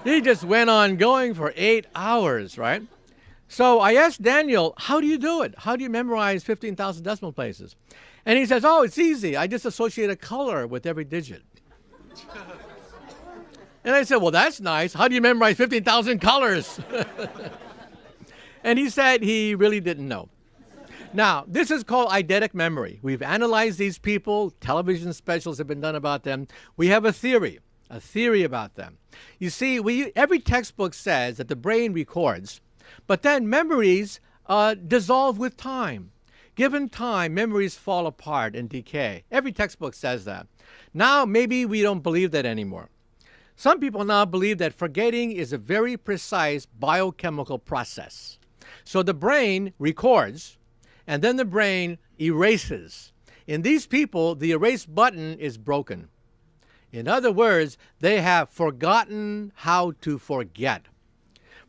He just went on going for 8 hours, right? So I asked Daniel, how do you do it? How do you memorize 15,000 decimal places? And he says, oh, it's easy. I just associate a color with every digit. And I said, well, that's nice. How do you memorize 15,000 colors? And he said he really didn't know. Now, this is called eidetic memory. We've analyzed these people. Television specials have been done about them. We have a theory about them. You see, every textbook says that the brain records, but then memories dissolve with time. Given time, memories fall apart and decay. Every textbook says that. Now, maybe we don't believe that anymore. Some people now believe that forgetting is a very precise biochemical process. So the brain records, and then the brain erases. In these people, the erase button is broken. In other words, they have forgotten how to forget.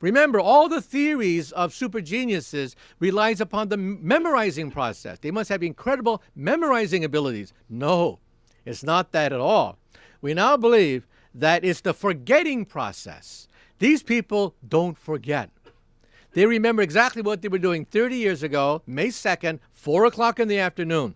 Remember, all the theories of super geniuses relies upon the memorizing process. They must have incredible memorizing abilities. No, it's not that at all. We now believe that it's the forgetting process. These people don't forget. They remember exactly what they were doing 30 years ago, May 2nd, 4 o'clock in the afternoon.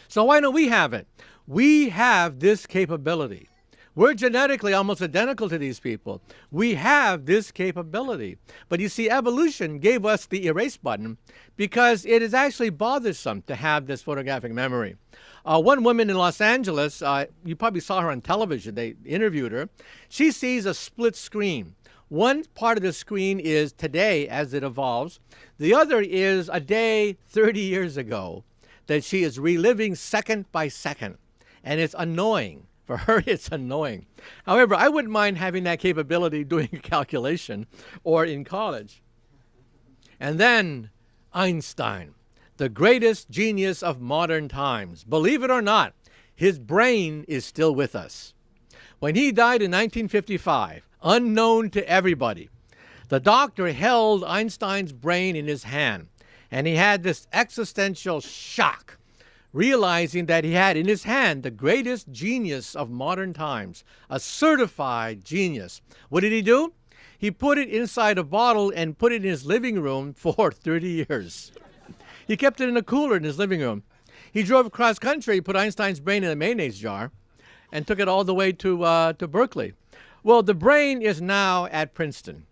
So why don't we have it? We have this capability. We're genetically almost identical to these people. We have this capability. But you see, evolution gave us the erase button because it is actually bothersome to have this photographic memory. One woman in Los Angeles, you probably saw her on television, they interviewed her. She sees a split screen. One part of the screen is today as it evolves. The other is a day 30 years ago that she is reliving second by second. And it's annoying. For her, it's annoying. However, I wouldn't mind having that capability doing a calculation or in college. And then Einstein, the greatest genius of modern times. Believe it or not, his brain is still with us. When he died in 1955, unknown to everybody, the doctor held Einstein's brain in his hand, and he had this existential shock, realizing that he had in his hand the greatest genius of modern times, a certified genius. What did he do? He put it inside a bottle and put it in his living room for 30 years. He kept it in a cooler in his living room. He drove across country, put Einstein's brain in a mayonnaise jar, and took it all the way to Berkeley. Well, the brain is now at Princeton.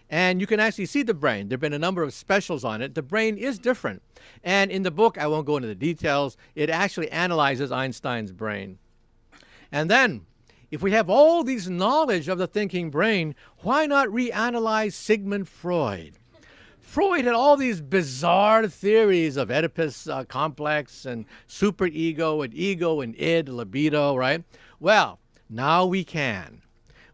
And you can actually see the brain. There have been a number of specials on it. The brain is different. And in the book, I won't go into the details, it actually analyzes Einstein's brain. And then, if we have all these knowledge of the thinking brain, why not reanalyze Sigmund Freud? Freud had all these bizarre theories of Oedipus complex and superego and ego and id, libido, right? Well, now we can.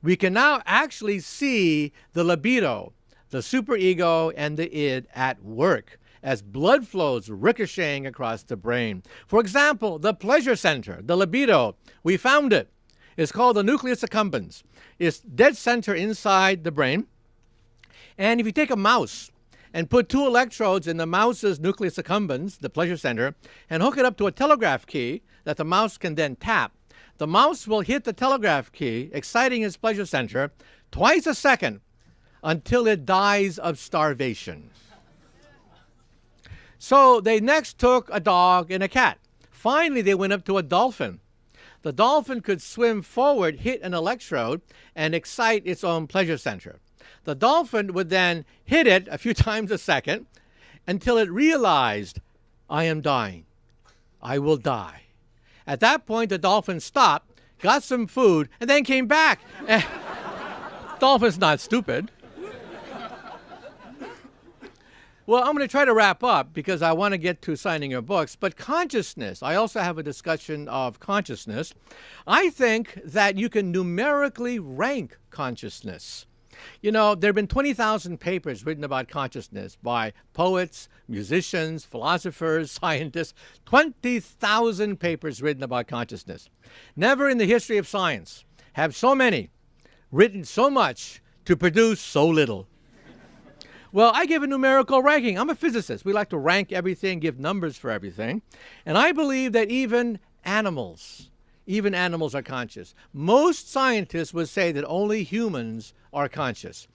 We can now actually see the libido, the superego, and the id at work as blood flows ricocheting across the brain. For example, the pleasure center, the libido, we found it. It's called the nucleus accumbens. It's dead center inside the brain. And if you take a mouse and put 2 electrodes in the mouse's nucleus accumbens, the pleasure center, and hook it up to a telegraph key that the mouse can then tap, the mouse will hit the telegraph key, exciting its pleasure center, twice a second until it dies of starvation. So they next took a dog and a cat. Finally, they went up to a dolphin. The dolphin could swim forward, hit an electrode, and excite its own pleasure center. The dolphin would then hit it a few times a second until it realized, I am dying. I will die. At that point, the dolphin stopped, got some food, and then came back. Dolphin's not stupid. Well, I'm going to try to wrap up because I want to get to signing your books. But consciousness, I also have a discussion of consciousness. I think that you can numerically rank consciousness. You know, there have been 20,000 papers written about consciousness by poets, musicians, philosophers, scientists. 20,000 papers written about consciousness. Never in the history of science have so many written so much to produce so little. Well, I give a numerical ranking. I'm a physicist. We like to rank everything, give numbers for everything. And I believe that even animals are conscious. Most scientists would say that only humans are conscious.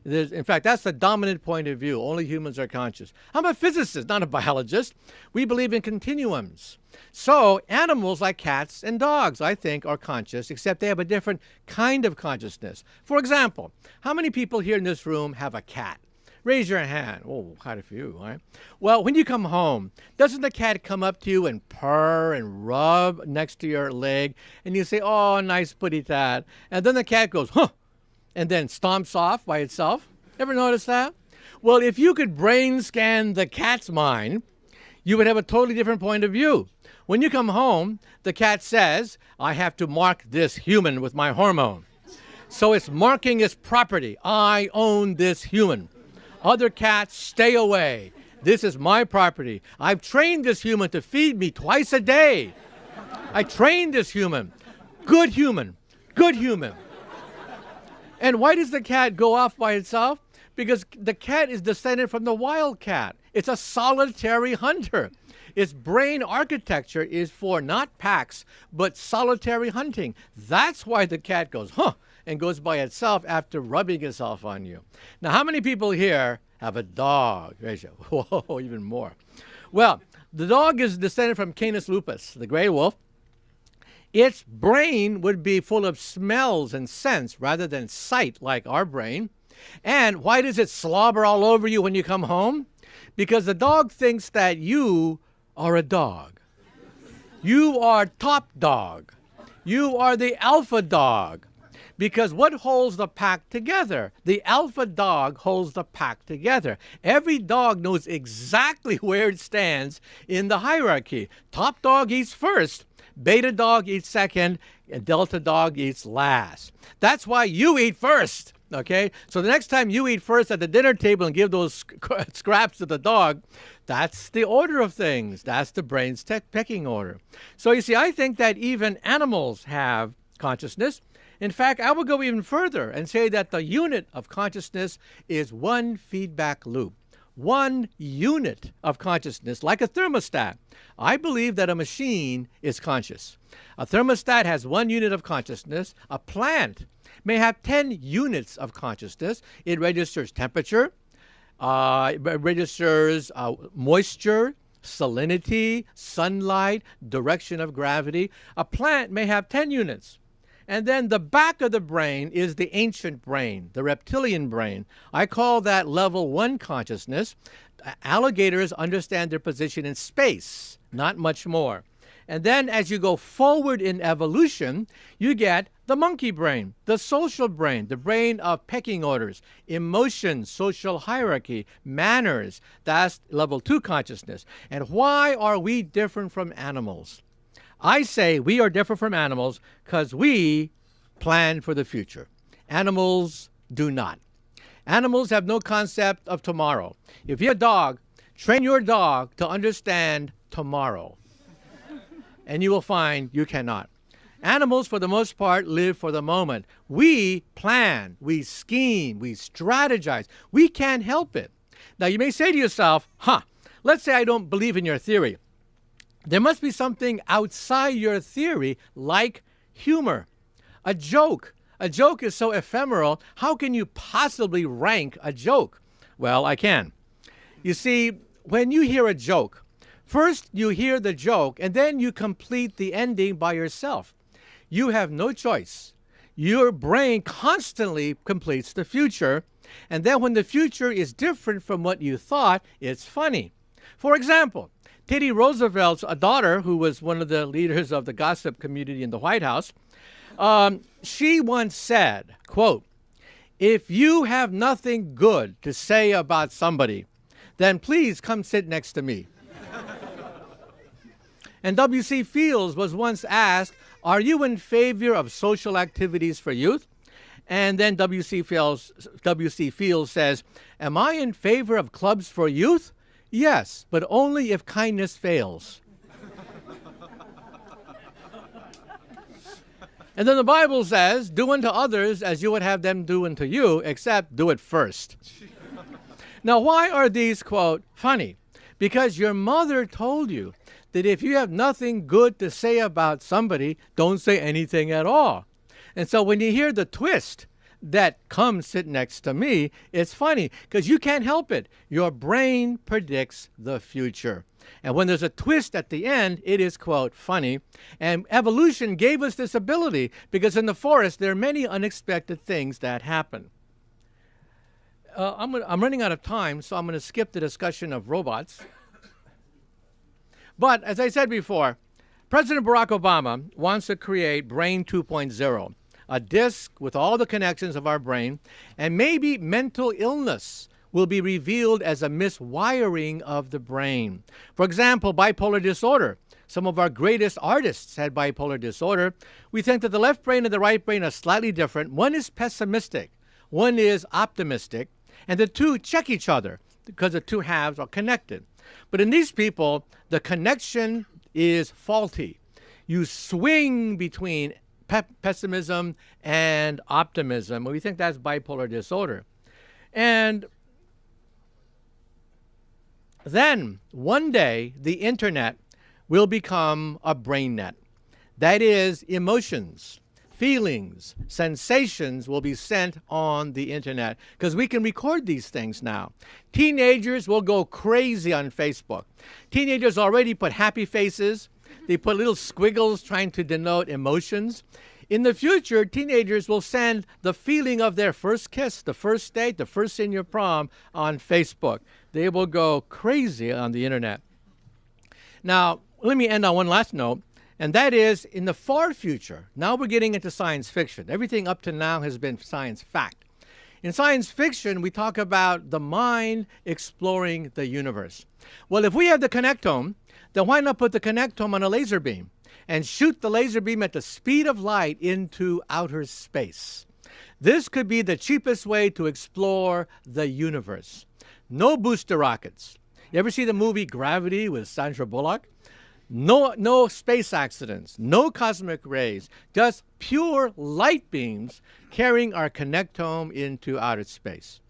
In fact, that's the dominant point of view. Only humans are conscious. I'm a physicist, not a biologist. We believe in continuums. So animals like cats and dogs, I think, are conscious, except they have a different kind of consciousness. For example, how many people here in this room have a cat? Raise your hand. Oh, quite a few, right? Well, when you come home, doesn't the cat come up to you and purr and rub next to your leg? And you say, oh, nice putty tat. And then the cat goes, huh, and then stomps off by itself. Ever notice that? Well, if you could brain scan the cat's mind, you would have a totally different point of view. When you come home, the cat says, I have to mark this human with my hormone. So it's marking its property. I own this human. Other cats, stay away. This is my property. I've trained this human to feed me twice a day. I trained this human. Good human. Good human. And why does the cat go off by itself? Because the cat is descended from the wild cat. It's a solitary hunter. Its brain architecture is for not packs, but solitary hunting. That's why the cat goes, huh, and goes by itself after rubbing itself on you. Now, how many people here have a dog? Whoa, even more. Well, the dog is descended from Canis lupus, the gray wolf. Its brain would be full of smells and scents rather than sight like our brain. And why does it slobber all over you when you come home? Because the dog thinks that you are a dog. You are top dog. You are the alpha dog. Because what holds the pack together? The alpha dog holds the pack together. Every dog knows exactly where it stands in the hierarchy. Top dog eats first, beta dog eats second, and delta dog eats last. That's why you eat first, okay? So the next time you eat first at the dinner table and give those scraps to the dog, that's the order of things. That's the brain's pecking order. So you see, I think that even animals have consciousness. In fact, I will go even further and say that the unit of consciousness is one feedback loop. One unit of consciousness, like a thermostat. I believe that a machine is conscious. A thermostat has one unit of consciousness. A plant may have 10 units of consciousness. It registers temperature, it registers moisture, salinity, sunlight, direction of gravity. A plant may have 10 units. And then the back of the brain is the ancient brain, the reptilian brain. I call that level 1 consciousness. Alligators understand their position in space, not much more. And then as you go forward in evolution, you get the monkey brain, the social brain, the brain of pecking orders, emotions, social hierarchy, manners. That's level 2 consciousness. And why are we different from animals? I say we are different from animals because we plan for the future. Animals do not. Animals have no concept of tomorrow. If you have a dog, train your dog to understand tomorrow. And you will find you cannot. Animals, for the most part, live for the moment. We plan, we scheme, we strategize. We can't help it. Now, you may say to yourself, let's say I don't believe in your theory. There must be something outside your theory, like humor, a joke. A joke is so ephemeral. How can you possibly rank a joke? Well, I can. You see, when you hear a joke, first you hear the joke, and then you complete the ending by yourself. You have no choice. Your brain constantly completes the future, and then when the future is different from what you thought, it's funny. For example, Teddy Roosevelt's daughter, who was one of the leaders of the gossip community in the White House, she once said, quote, "If you have nothing good to say about somebody, then please come sit next to me." And W.C. Fields was once asked, "Are you in favor of social activities for youth?" And then W.C. Fields says, "Am I in favor of clubs for youth? Yes, but only if kindness fails." And then the Bible says, "Do unto others as you would have them do unto you, except do it first." Now, why are these, quote, funny? Because your mother told you that if you have nothing good to say about somebody, don't say anything at all. And so when you hear the twist that "come sit next to me," it's funny because you can't help it. Your brain predicts the future. And when there's a twist at the end, it is, quote, funny. And evolution gave us this ability because in the forest, there are many unexpected things that happen. I'm running out of time, so I'm going to skip the discussion of robots. But as I said before, President Barack Obama wants to create Brain 2.0, a disk with all the connections of our brain, and maybe mental illness will be revealed as a miswiring of the brain. For example, bipolar disorder. Some of our greatest artists had bipolar disorder. We think that the left brain and the right brain are slightly different. One is pessimistic, one is optimistic, and the two check each other because the two halves are connected. But in these people, the connection is faulty. You swing between pessimism and optimism. We think that's bipolar disorder. And then one day, the internet will become a brain net. That is, emotions, feelings, sensations will be sent on the internet because we can record these things now. Teenagers will go crazy on Facebook. Teenagers already put happy faces. They put little squiggles trying to denote emotions. In the future, teenagers will send the feeling of their first kiss, the first date, the first senior prom on Facebook. They will go crazy on the internet. Now, let me end on one last note, and that is in the far future. Now we're getting into science fiction. Everything up to now has been science fact. In science fiction, we talk about the mind exploring the universe. Well, if we have the connectome, then why not put the connectome on a laser beam and shoot the laser beam at the speed of light into outer space? This could be the cheapest way to explore the universe. No booster rockets. You ever see the movie Gravity with Sandra Bullock? No space accidents, no cosmic rays, just pure light beams carrying our connectome into outer space.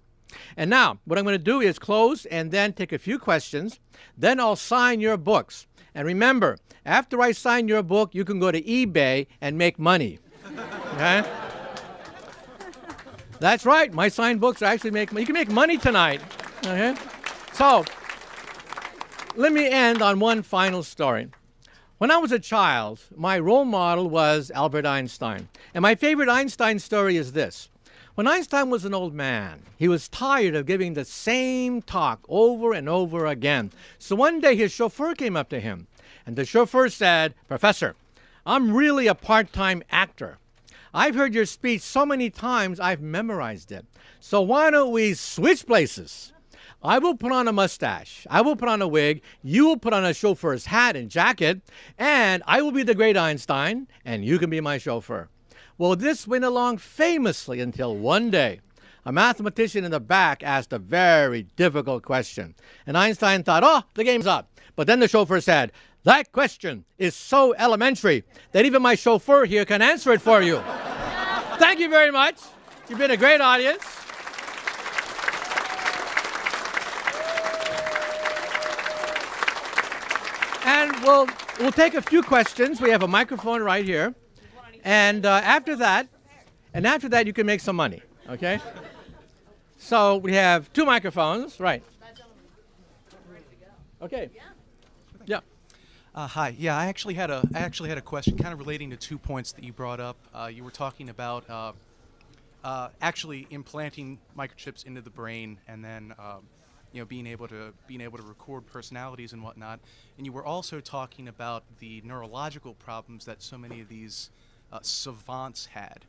And now, what I'm going to do is close and then take a few questions. Then I'll sign your books. And remember, after I sign your book, you can go to eBay and make money. Okay? That's right. My signed books actually make money. You can make money tonight. Okay? So, let me end on one final story. When I was a child, my role model was Albert Einstein. And my favorite Einstein story is this. When Einstein was an old man, he was tired of giving the same talk over and over again. So one day his chauffeur came up to him, and the chauffeur said, "Professor, I'm really a part-time actor. I've heard your speech so many times I've memorized it. So why don't we switch places? I will put on a mustache. I will put on a wig. You will put on a chauffeur's hat and jacket. And I will be the great Einstein, and you can be my chauffeur." Well, this went along famously until one day, a mathematician in the back asked a very difficult question. And Einstein thought, oh, the game's up. But then the chauffeur said, "That question is so elementary that even my chauffeur here can answer it for you." Thank you very much. You've been a great audience. And we'll take a few questions. We have a microphone right here. And after that, you can make some money, okay? So we have 2 microphones, right? Okay. Yeah. Hi. Yeah, I actually had a question, kind of relating to 2 points that you brought up. You were talking about actually implanting microchips into the brain, and then being able to record personalities and whatnot. And you were also talking about the neurological problems that so many of these savants had.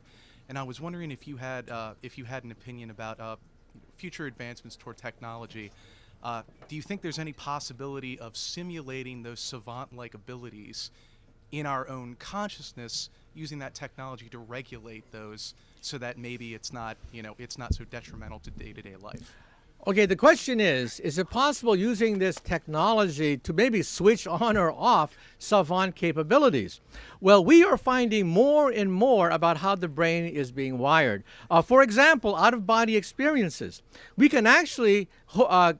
And I was wondering if you had an opinion about future advancements toward technology. Do you think there's any possibility of simulating those savant-like abilities in our own consciousness, using that technology to regulate those, so that maybe it's not so detrimental to day-to-day life? Okay, the question is it possible using this technology to maybe switch on or off savant capabilities? Well, we are finding more and more about how the brain is being wired. For example, out-of-body experiences. We can actually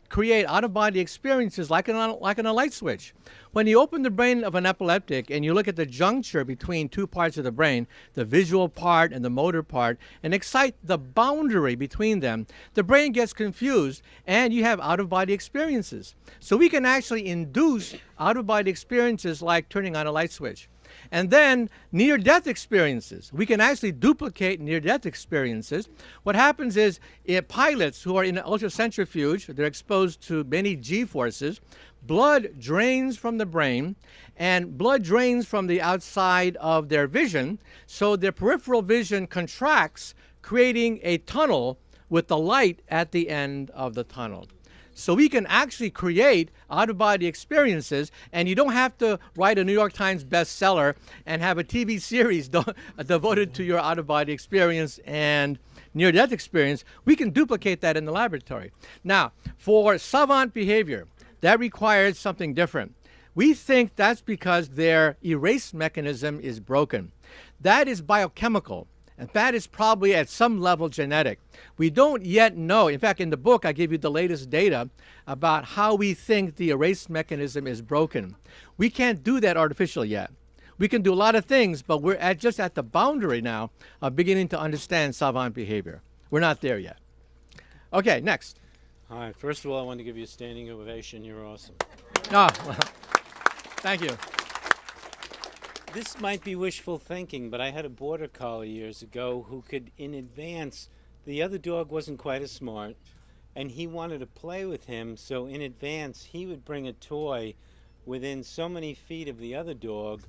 create out-of-body experiences like on a light switch. When you open the brain of an epileptic and you look at the juncture between 2 parts of the brain, the visual part and the motor part, and excite the boundary between them, the brain gets confused and you have out-of-body experiences. So we can actually induce out-of-body experiences like turning on a light switch. And then near-death experiences. We can actually duplicate near-death experiences. What happens is pilots who are in an ultracentrifuge, they're exposed to many G-forces, blood drains from the brain, and blood drains from the outside of their vision, so their peripheral vision contracts, creating a tunnel with the light at the end of the tunnel. So we can actually create out-of-body experiences, and you don't have to write a New York Times bestseller and have a TV series devoted to your out-of-body experience and near-death experience. We can duplicate that in the laboratory. Now, for savant behavior, that requires something different. We think that's because their erase mechanism is broken. That is biochemical. And that is probably at some level genetic. We don't yet know. In fact, in the book, I give you the latest data about how we think the erase mechanism is broken. We can't do that artificially yet. We can do a lot of things, but we're just at the boundary now of beginning to understand savant behavior. We're not there yet. Okay, next. Hi. First of all, I want to give you a standing ovation. You're awesome. Oh, well, thank you. This might be wishful thinking, but I had a border collie years ago who could, in advance, the other dog wasn't quite as smart, and he wanted to play with him, so in advance he would bring a toy within so many feet of the other dog,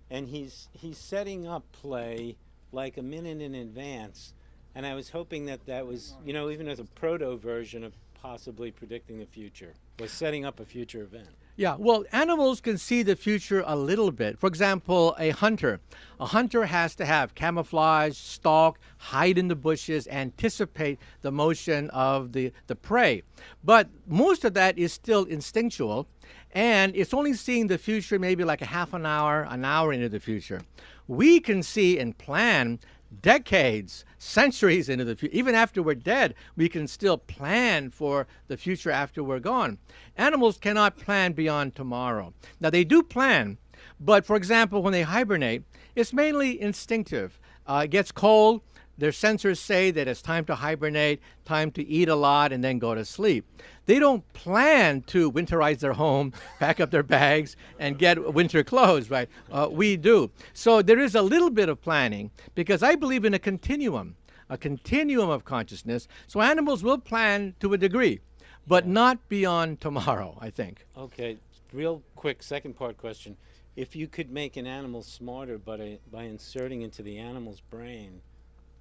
and he's setting up play like a minute in advance. And I was hoping that was, even as a proto version of possibly predicting the future, was setting up a future event. Yeah, well, animals can see the future a little bit. For example, a hunter. A hunter has to have camouflage, stalk, hide in the bushes, anticipate the motion of the prey. But most of that is still instinctual, and it's only seeing the future maybe like a half an hour into the future. We can see and plan decades, centuries into the future. Even after we're dead, we can still plan for the future after we're gone. Animals cannot plan beyond tomorrow. Now, they do plan, but for example, when they hibernate, it's mainly instinctive. It gets cold, Their sensors say that it's time to hibernate, time to eat a lot, and then go to sleep. They don't plan to winterize their home, pack up their bags, and get winter clothes, right? We do. So there is a little bit of planning because I believe in a continuum of consciousness. So animals will plan to a degree, but not beyond tomorrow, I think. Okay, real quick second part question. If you could make an animal smarter by inserting into the animal's brain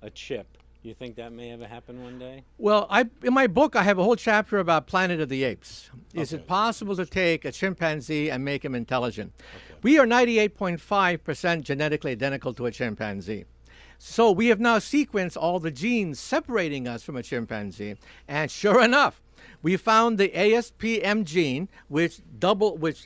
a chip, you think that may ever happen one day? Well, in my book, I have a whole chapter about Planet of the Apes. Is it possible to take a chimpanzee and make him intelligent? Okay. We are 98.5% genetically identical to a chimpanzee. So we have now sequenced all the genes separating us from a chimpanzee. And sure enough, we found the ASPM gene, which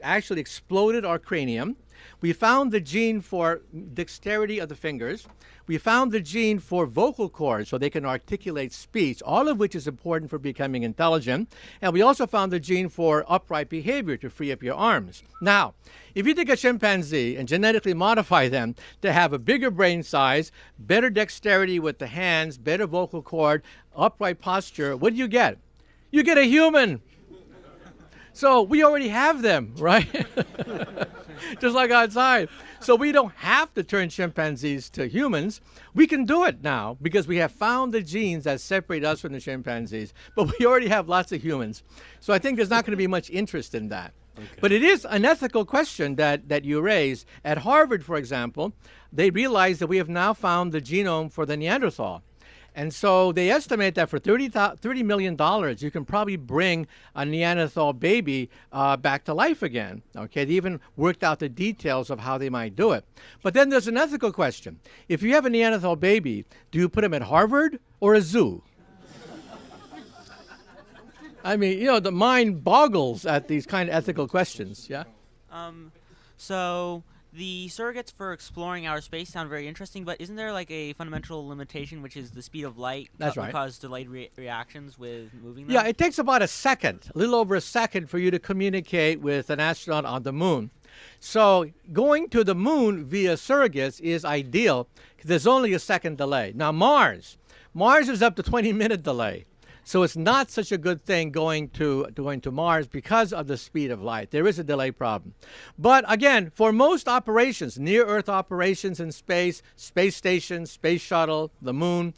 actually exploded our cranium. We found the gene for dexterity of the fingers. We found the gene for vocal cords so they can articulate speech, all of which is important for becoming intelligent. And we also found the gene for upright behavior to free up your arms. Now, if you take a chimpanzee and genetically modify them to have a bigger brain size, better dexterity with the hands, better vocal cord, upright posture, what do you get? You get a human. So we already have them, right? Just like outside. So we don't have to turn chimpanzees to humans. We can do it now because we have found the genes that separate us from the chimpanzees. But we already have lots of humans. So I think there's not going to be much interest in that. Okay. But it is an ethical question that you raise. At Harvard, for example, they realized that we have now found the genome for the Neanderthal. And so they estimate that for $30 million, you can probably bring a Neanderthal baby back to life again. Okay, they even worked out the details of how they might do it. But then there's an ethical question. If you have a Neanderthal baby, do you put him at Harvard or a zoo? I mean, you know, the mind boggles at these kind of ethical questions, yeah? So the surrogates for exploring outer space sound very interesting, but isn't there like a fundamental limitation, which is the speed of light? That's right. Will cause delayed reactions with moving them? Yeah, it takes about a little over a second for you to communicate with an astronaut on the moon. So going to the moon via surrogates is ideal because there's only a second delay. Now Mars is up to 20-minute delay. So it's not such a good thing going to Mars because of the speed of light. There is a delay problem. But again, for most operations, near-Earth operations in space, space station, space shuttle, the moon,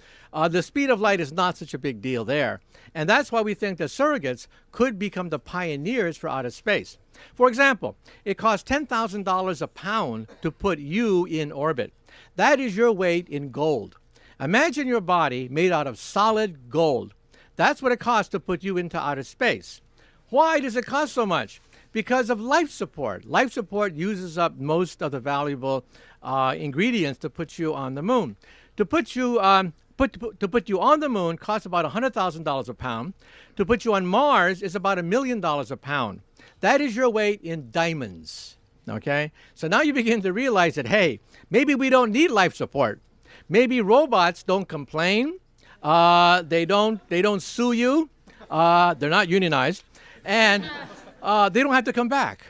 the speed of light is not such a big deal there. And that's why we think that surrogates could become the pioneers for outer space. For example, it costs $10,000 a pound to put you in orbit. That is your weight in gold. Imagine your body made out of solid gold. That's what it costs to put you into outer space. Why does it cost so much? Because of life support. Life support uses up most of the valuable ingredients to put you on the moon. To put you on the moon costs about $100,000 a pound. To put you on Mars is about $1 million a pound. That is your weight in diamonds. Okay? So now you begin to realize that, hey, maybe we don't need life support. Maybe robots don't complain. They don't sue you. They're not unionized, and they don't have to come back.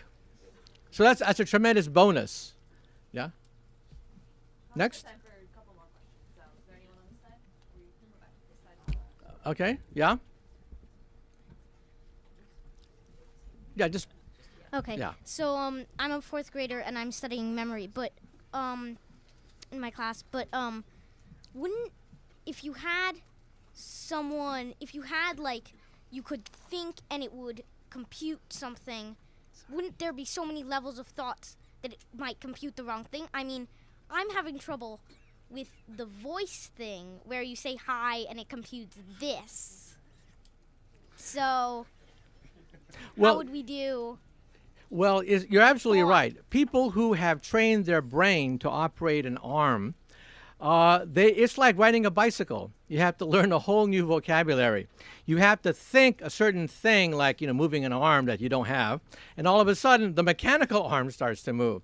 So that's a tremendous bonus. Yeah. Next. Okay. Yeah. Yeah. Just. Okay. Yeah. So I'm a fourth grader and I'm studying memory, but in my class, but wouldn't if you had like, you could think and it would compute something, wouldn't there be so many levels of thoughts that it might compute the wrong thing? I mean, I'm having trouble with the voice thing where you say hi and it computes this. So, how would we do? Well, you're absolutely right. People who have trained their brain to operate an arm, it's like riding a bicycle. You have to learn a whole new vocabulary. You have to think a certain thing, like, you know, moving an arm that you don't have, and all of a sudden the mechanical arm starts to move.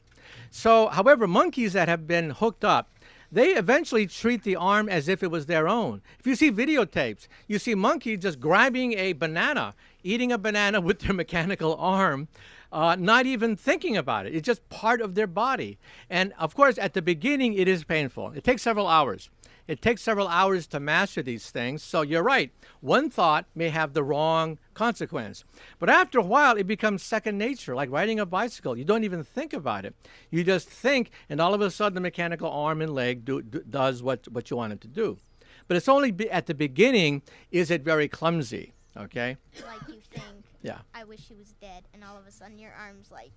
So, however, monkeys that have been hooked up, they eventually treat the arm as if it was their own. If you see videotapes, you see monkeys just grabbing a banana, eating a banana with their mechanical arm, not even thinking about it. It's just part of their body. And of course, at the beginning, it is painful. It takes several hours. It takes several hours to master these things. So you're right. One thought may have the wrong consequence. But after a while, it becomes second nature, like riding a bicycle. You don't even think about it. You just think, and all of a sudden the mechanical arm and leg does what you want it to do. But it's only at the beginning is it very clumsy, okay? Like you think, Yeah. I wish he was dead, and all of a sudden your arm's like,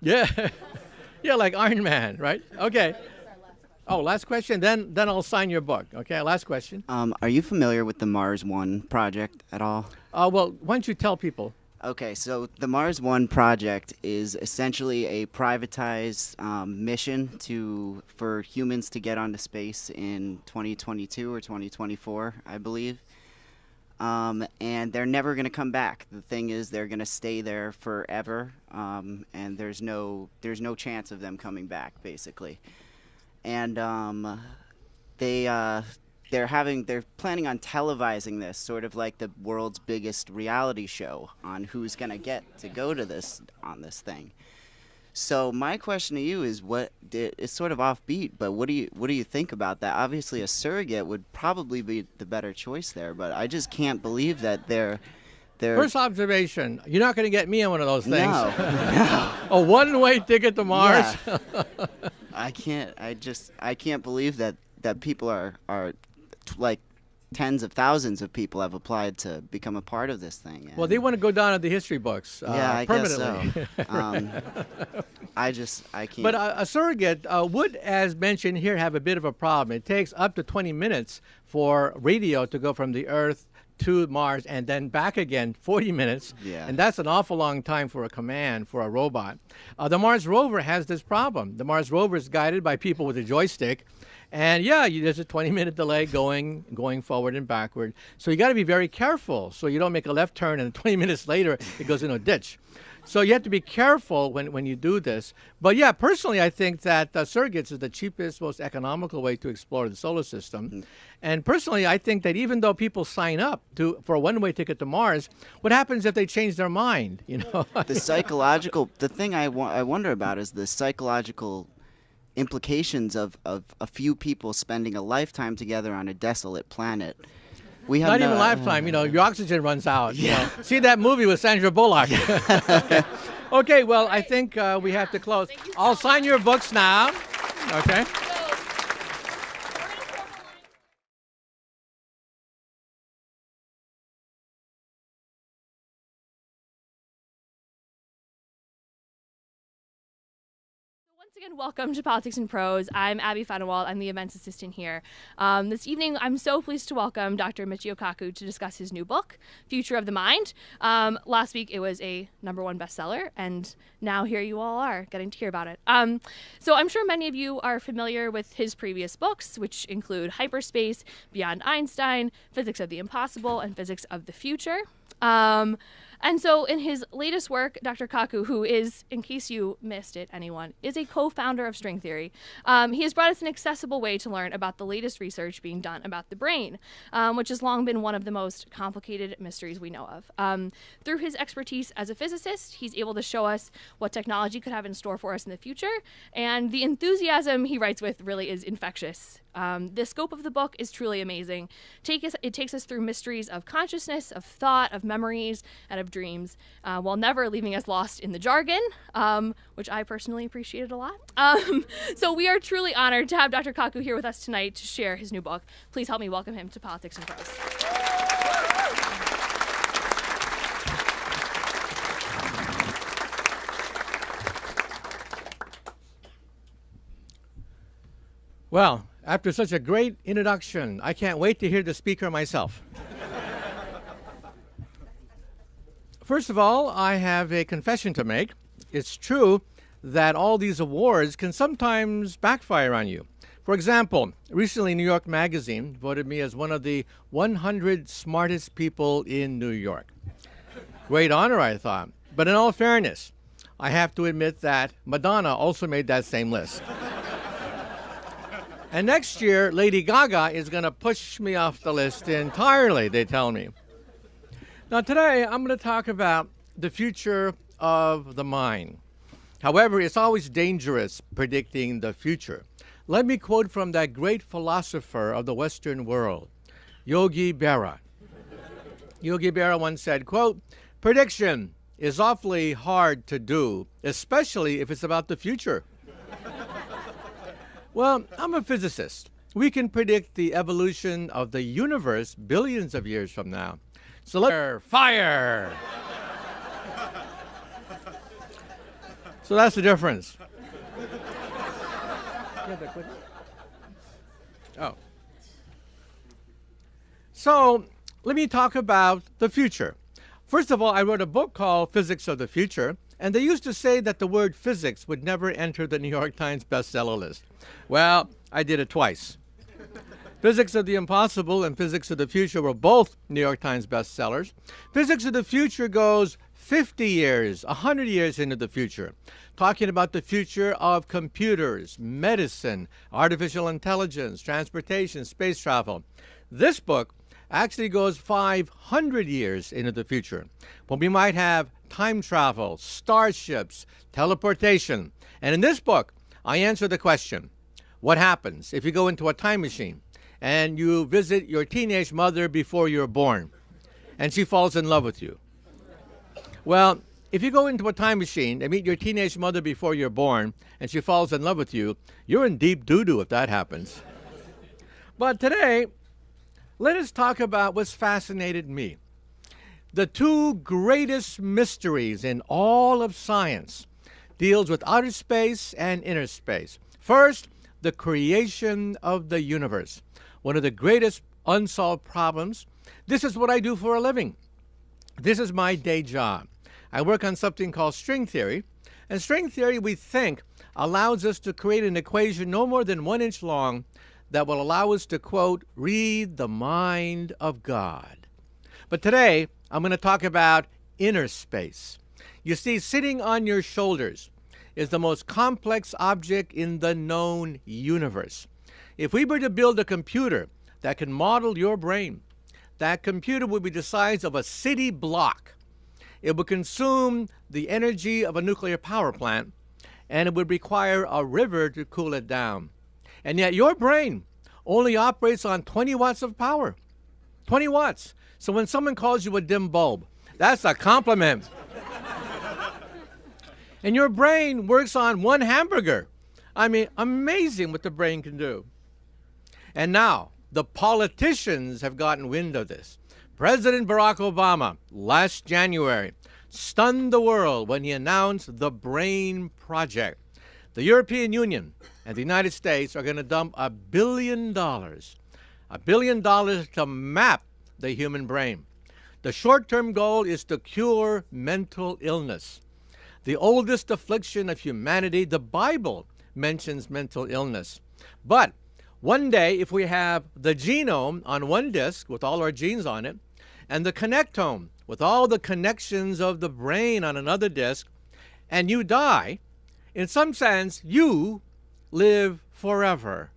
Yeah. Yeah, like Iron Man, right? Okay. Oh, last question, then I'll sign your book. Okay, last question. Are you familiar with the Mars One project at all? Well, why don't you tell people? Okay, so the Mars One project is essentially a privatized mission for humans to get onto space in 2022 or 2024, I believe. And they're never going to come back. The thing is, they're going to stay there forever, and there's no chance of them coming back, basically. And they're planning on televising this, sort of like the world's biggest reality show on who's going to get to go to this on this thing. So my question to you is, it's sort of offbeat, but what do you think about that? Obviously, a surrogate would probably be the better choice there, but I just can't believe that they're. First observation: you're not going to get me on one of those things. No, no. A one-way ticket to Mars. Yeah. I can't believe that people are like tens of thousands of people have applied to become a part of this thing. Well, they want to go down in the history books I permanently. Guess so. I can't. But a surrogate would, as mentioned here, have a bit of a problem. It takes up to 20 minutes for radio to go from the Earth to Mars and then back again, 40 minutes. Yeah. And that's an awful long time for a command for a robot. The Mars rover has this problem. The Mars rover is guided by people with a joystick. And yeah, there's a 20-minute delay going forward and backward. So you got to be very careful so you don't make a left turn and 20 minutes later it goes in a ditch. So you have to be careful when you do this. But yeah, personally, I think that surrogates is the cheapest, most economical way to explore the solar system. Mm-hmm. And personally, I think that even though people sign up for a one-way ticket to Mars, what happens if they change their mind? You know, the thing I wonder about is the psychological implications of a few people spending a lifetime together on a desolate planet. We have not even a lifetime. You know, your oxygen runs out. Yeah. You know. See that movie with Sandra Bullock. Okay, well, I think we have to close. I'll sign your books now. Okay. Once again, welcome to Politics and Prose. I'm Abby Fanewald. I'm the events assistant here. This evening, I'm so pleased to welcome Dr. Michio Kaku to discuss his new book, Future of the Mind. Last week, it was a #1 bestseller, and now here you all are getting to hear about it. So I'm sure many of you are familiar with his previous books, which include Hyperspace, Beyond Einstein, Physics of the Impossible, and Physics of the Future. And so in his latest work, Dr. Kaku, who is, in case you missed it, anyone, is a co-founder of string theory, he has brought us an accessible way to learn about the latest research being done about the brain, which has long been one of the most complicated mysteries we know of. Through his expertise as a physicist, he's able to show us what technology could have in store for us in the future, and the enthusiasm he writes with really is infectious. The scope of the book is truly amazing. It takes us through mysteries of consciousness, of thought, of memories, and of dreams, while never leaving us lost in the jargon, which I personally appreciated a lot. So we are truly honored to have Dr. Kaku here with us tonight to share his new book. Please help me welcome him to Politics and Prose. Well, after such a great introduction, I can't wait to hear the speaker myself. First of all, I have a confession to make. It's true that all these awards can sometimes backfire on you. For example, recently New York Magazine voted me as one of the 100 smartest people in New York. Great honor, I thought. But in all fairness, I have to admit that Madonna also made that same list. And next year, Lady Gaga is going to push me off the list entirely, they tell me. Now today, I'm going to talk about the future of the mind. However, it's always dangerous predicting the future. let me quote from that great philosopher of the Western world, Yogi Berra. Yogi Berra once said, quote, "Prediction is awfully hard to do, especially if it's about the future." Well, I'm a physicist. We can predict the evolution of the universe billions of years from now. So let's fire! So that's the difference. Oh. So let me talk about the future. First of all, I wrote a book called Physics of the Future, and they used to say that the word physics would never enter the New York Times bestseller list. Well, I did it twice. Physics of the Impossible and Physics of the Future were both New York Times bestsellers. Physics of the Future goes 50 years, 100 years into the future, talking about the future of computers, medicine, artificial intelligence, transportation, space travel. This book actually goes 500 years into the future, when we might have time travel, starships, teleportation. And in this book, I answer the question, what happens if you go into a time machine and you visit your teenage mother before you're born, and she falls in love with you? Well, if you go into a time machine and meet your teenage mother before you're born, and she falls in love with you, you're in deep doo-doo if that happens. But today, let us talk about what's fascinated me. The two greatest mysteries in all of science deals with outer space and inner space. First, the creation of the universe, one of the greatest unsolved problems. This is what I do for a living. This is my day job. I work on something called string theory. And string theory, we think, allows us to create an equation no more than 1 inch long that will allow us to, quote, read the mind of God. But today, I'm going to talk about inner space. You see, sitting on your shoulders is the most complex object in the known universe. If we were to build a computer that can model your brain, that computer would be the size of a city block. It would consume the energy of a nuclear power plant, and it would require a river to cool it down. And yet your brain only operates on 20 watts of power. 20 watts. So when someone calls you a dim bulb, that's a compliment. And your brain works on 1 hamburger. I mean, amazing what the brain can do. And now, the politicians have gotten wind of this. President Barack Obama, last January, stunned the world when he announced the Brain Project. The European Union and the United States are going to dump $1 billion. $1 billion to map the human brain. The short-term goal is to cure mental illness. The oldest affliction of humanity, the Bible mentions mental illness. But one day, if we have the genome on one disk with all our genes on it, and the connectome with all the connections of the brain on another disk, and you die, in some sense, you live forever.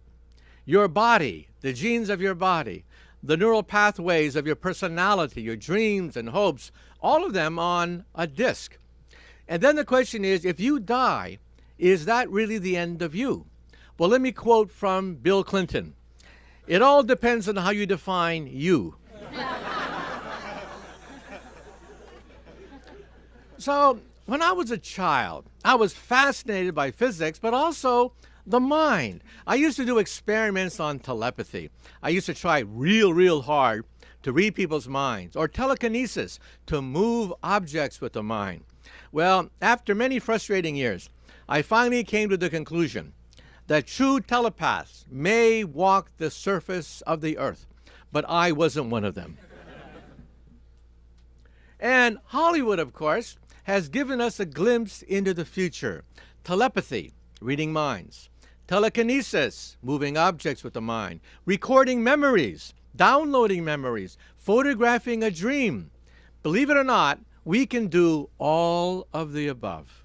Your body, the genes of your body, the neural pathways of your personality, your dreams and hopes, all of them on a disk. And then the question is, if you die, is that really the end of you? Well, let me quote from Bill Clinton. It all depends on how you define you. So, when I was a child, I was fascinated by physics, but also the mind. I used to do experiments on telepathy. I used to try real hard to read people's minds, or telekinesis, to move objects with the mind. Well, after many frustrating years, I finally came to the conclusion that true telepaths may walk the surface of the earth, but I wasn't one of them. And Hollywood, of course, has given us a glimpse into the future. Telepathy, reading minds. Telekinesis, moving objects with the mind. Recording memories, downloading memories, photographing a dream. Believe it or not, we can do all of the above.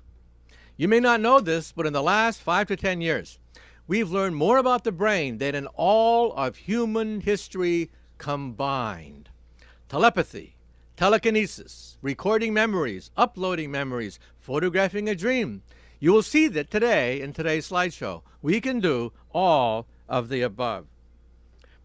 You may not know this, but in the last 5 to 10 years, we've learned more about the brain than in all of human history combined. Telepathy, telekinesis, recording memories, uploading memories, photographing a dream. You will see that today, in today's slideshow, we can do all of the above.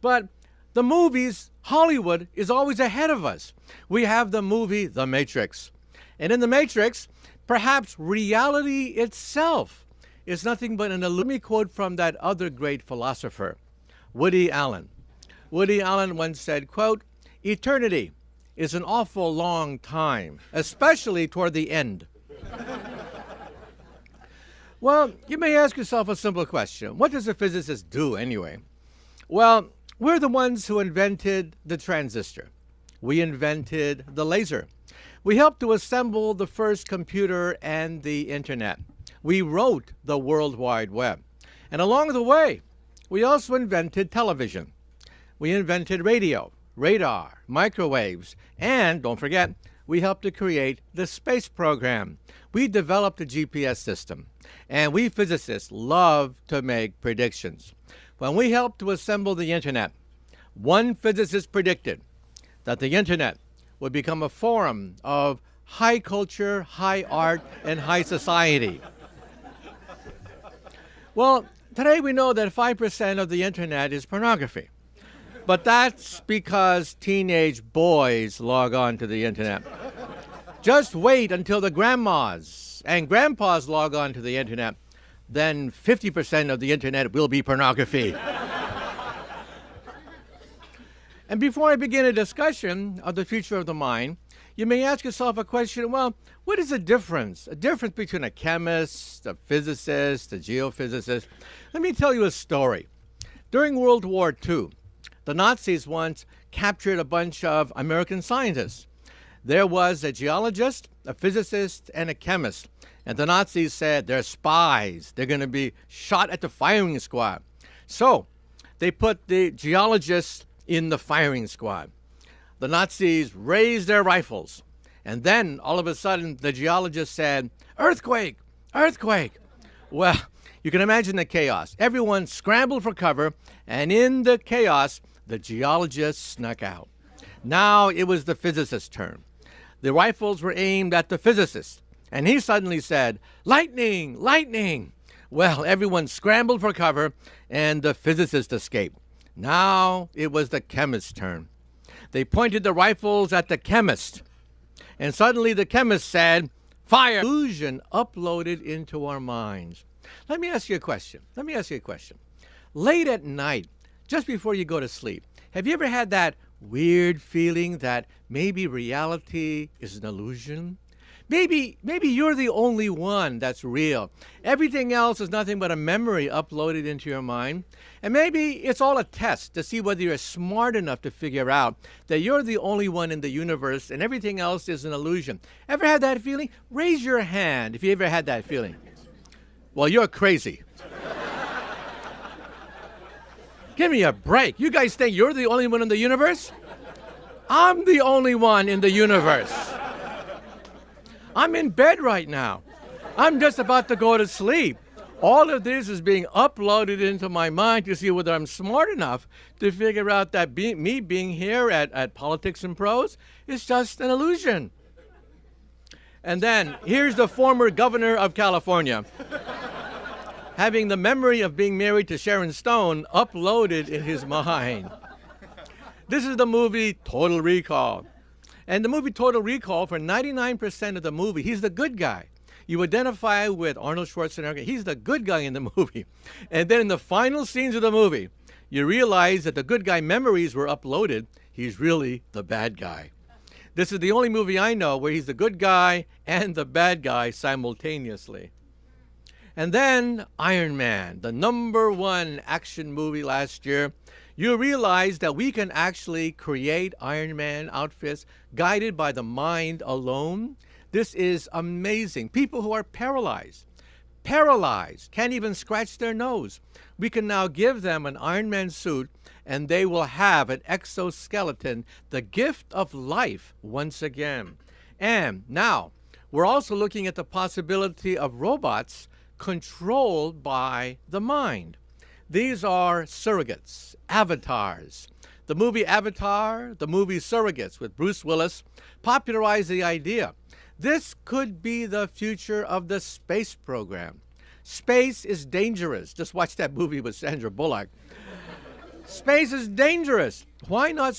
But the movies, Hollywood is always ahead of us. We have the movie The Matrix. And in The Matrix, perhaps reality itself is nothing but an illusion. Let me quote from that other great philosopher, Woody Allen. Woody Allen once said, quote, "Eternity is an awful long time, especially toward the end." Well, you may ask yourself a simple question. What does a physicist do anyway? Well, we're the ones who invented the transistor. We invented the laser. We helped to assemble the first computer and the internet. We wrote the World Wide Web. And along the way, we also invented television. We invented radio, radar, microwaves, and don't forget, we helped to create the space program. We developed a GPS system, and we physicists love to make predictions. When we helped to assemble the internet, one physicist predicted that the internet would become a forum of high culture, high art, and high society. Well, today we know that 5% of the internet is pornography. But that's because teenage boys log on to the internet. Just wait until the grandmas and grandpas log on to the internet. Then 50% of the internet will be pornography. And before I begin a discussion of the future of the mind, you may ask yourself a question, well, what is the difference? A difference between a chemist, a physicist, a geophysicist? Let me tell you a story. During World War II, the Nazis once captured a bunch of American scientists. There was a geologist, a physicist, and a chemist. And the Nazis said, they're spies. They're going to be shot at the firing squad. So they put the geologists in the firing squad. The Nazis raised their rifles. And then, all of a sudden, the geologist said, "Earthquake! Earthquake!" Well, you can imagine the chaos. Everyone scrambled for cover, and in the chaos, the geologist snuck out. Now it was the physicist's turn. The rifles were aimed at the physicist, and he suddenly said, "Lightning! Lightning!" Well, everyone scrambled for cover, and the physicist escaped. Now it was the chemist's turn. They pointed the rifles at the chemist, and suddenly the chemist said, "Fire!" Illusion uploaded into our minds. Let me ask you a question. Late at night, just before you go to sleep, have you ever had that weird feeling that maybe reality is an illusion? Maybe you're the only one that's real. Everything else is nothing but a memory uploaded into your mind. And maybe it's all a test to see whether you're smart enough to figure out that you're the only one in the universe and everything else is an illusion. Ever had that feeling? Raise your hand if you ever had that feeling. Well, you're crazy. Give me a break. You guys think you're the only one in the universe? I'm the only one in the universe. I'm in bed right now. I'm just about to go to sleep. All of this is being uploaded into my mind to see whether I'm smart enough to figure out that me being here at Politics and Prose is just an illusion. And then here's the former governor of California having the memory of being married to Sharon Stone uploaded in his mind. This is the movie Total Recall. And the movie Total Recall, for 99% of the movie, he's the good guy. You identify with Arnold Schwarzenegger. He's the good guy in the movie. And then in the final scenes of the movie, you realize that the good guy memories were uploaded. He's really the bad guy. This is the only movie I know where he's the good guy and the bad guy simultaneously. And then Iron Man, the #1 action movie last year. You realize that we can actually create Iron Man outfits guided by the mind alone. This is amazing. People who are paralyzed, can't even scratch their nose. We can now give them an Iron Man suit and they will have an exoskeleton, the gift of life once again. And now we're also looking at the possibility of robots controlled by the mind. These are surrogates, avatars. The movie Avatar, the movie Surrogates with Bruce Willis, popularized the idea This could be the future of the space program. Space is dangerous. Just watch that movie with Sandra Bullock. Space is dangerous. Why not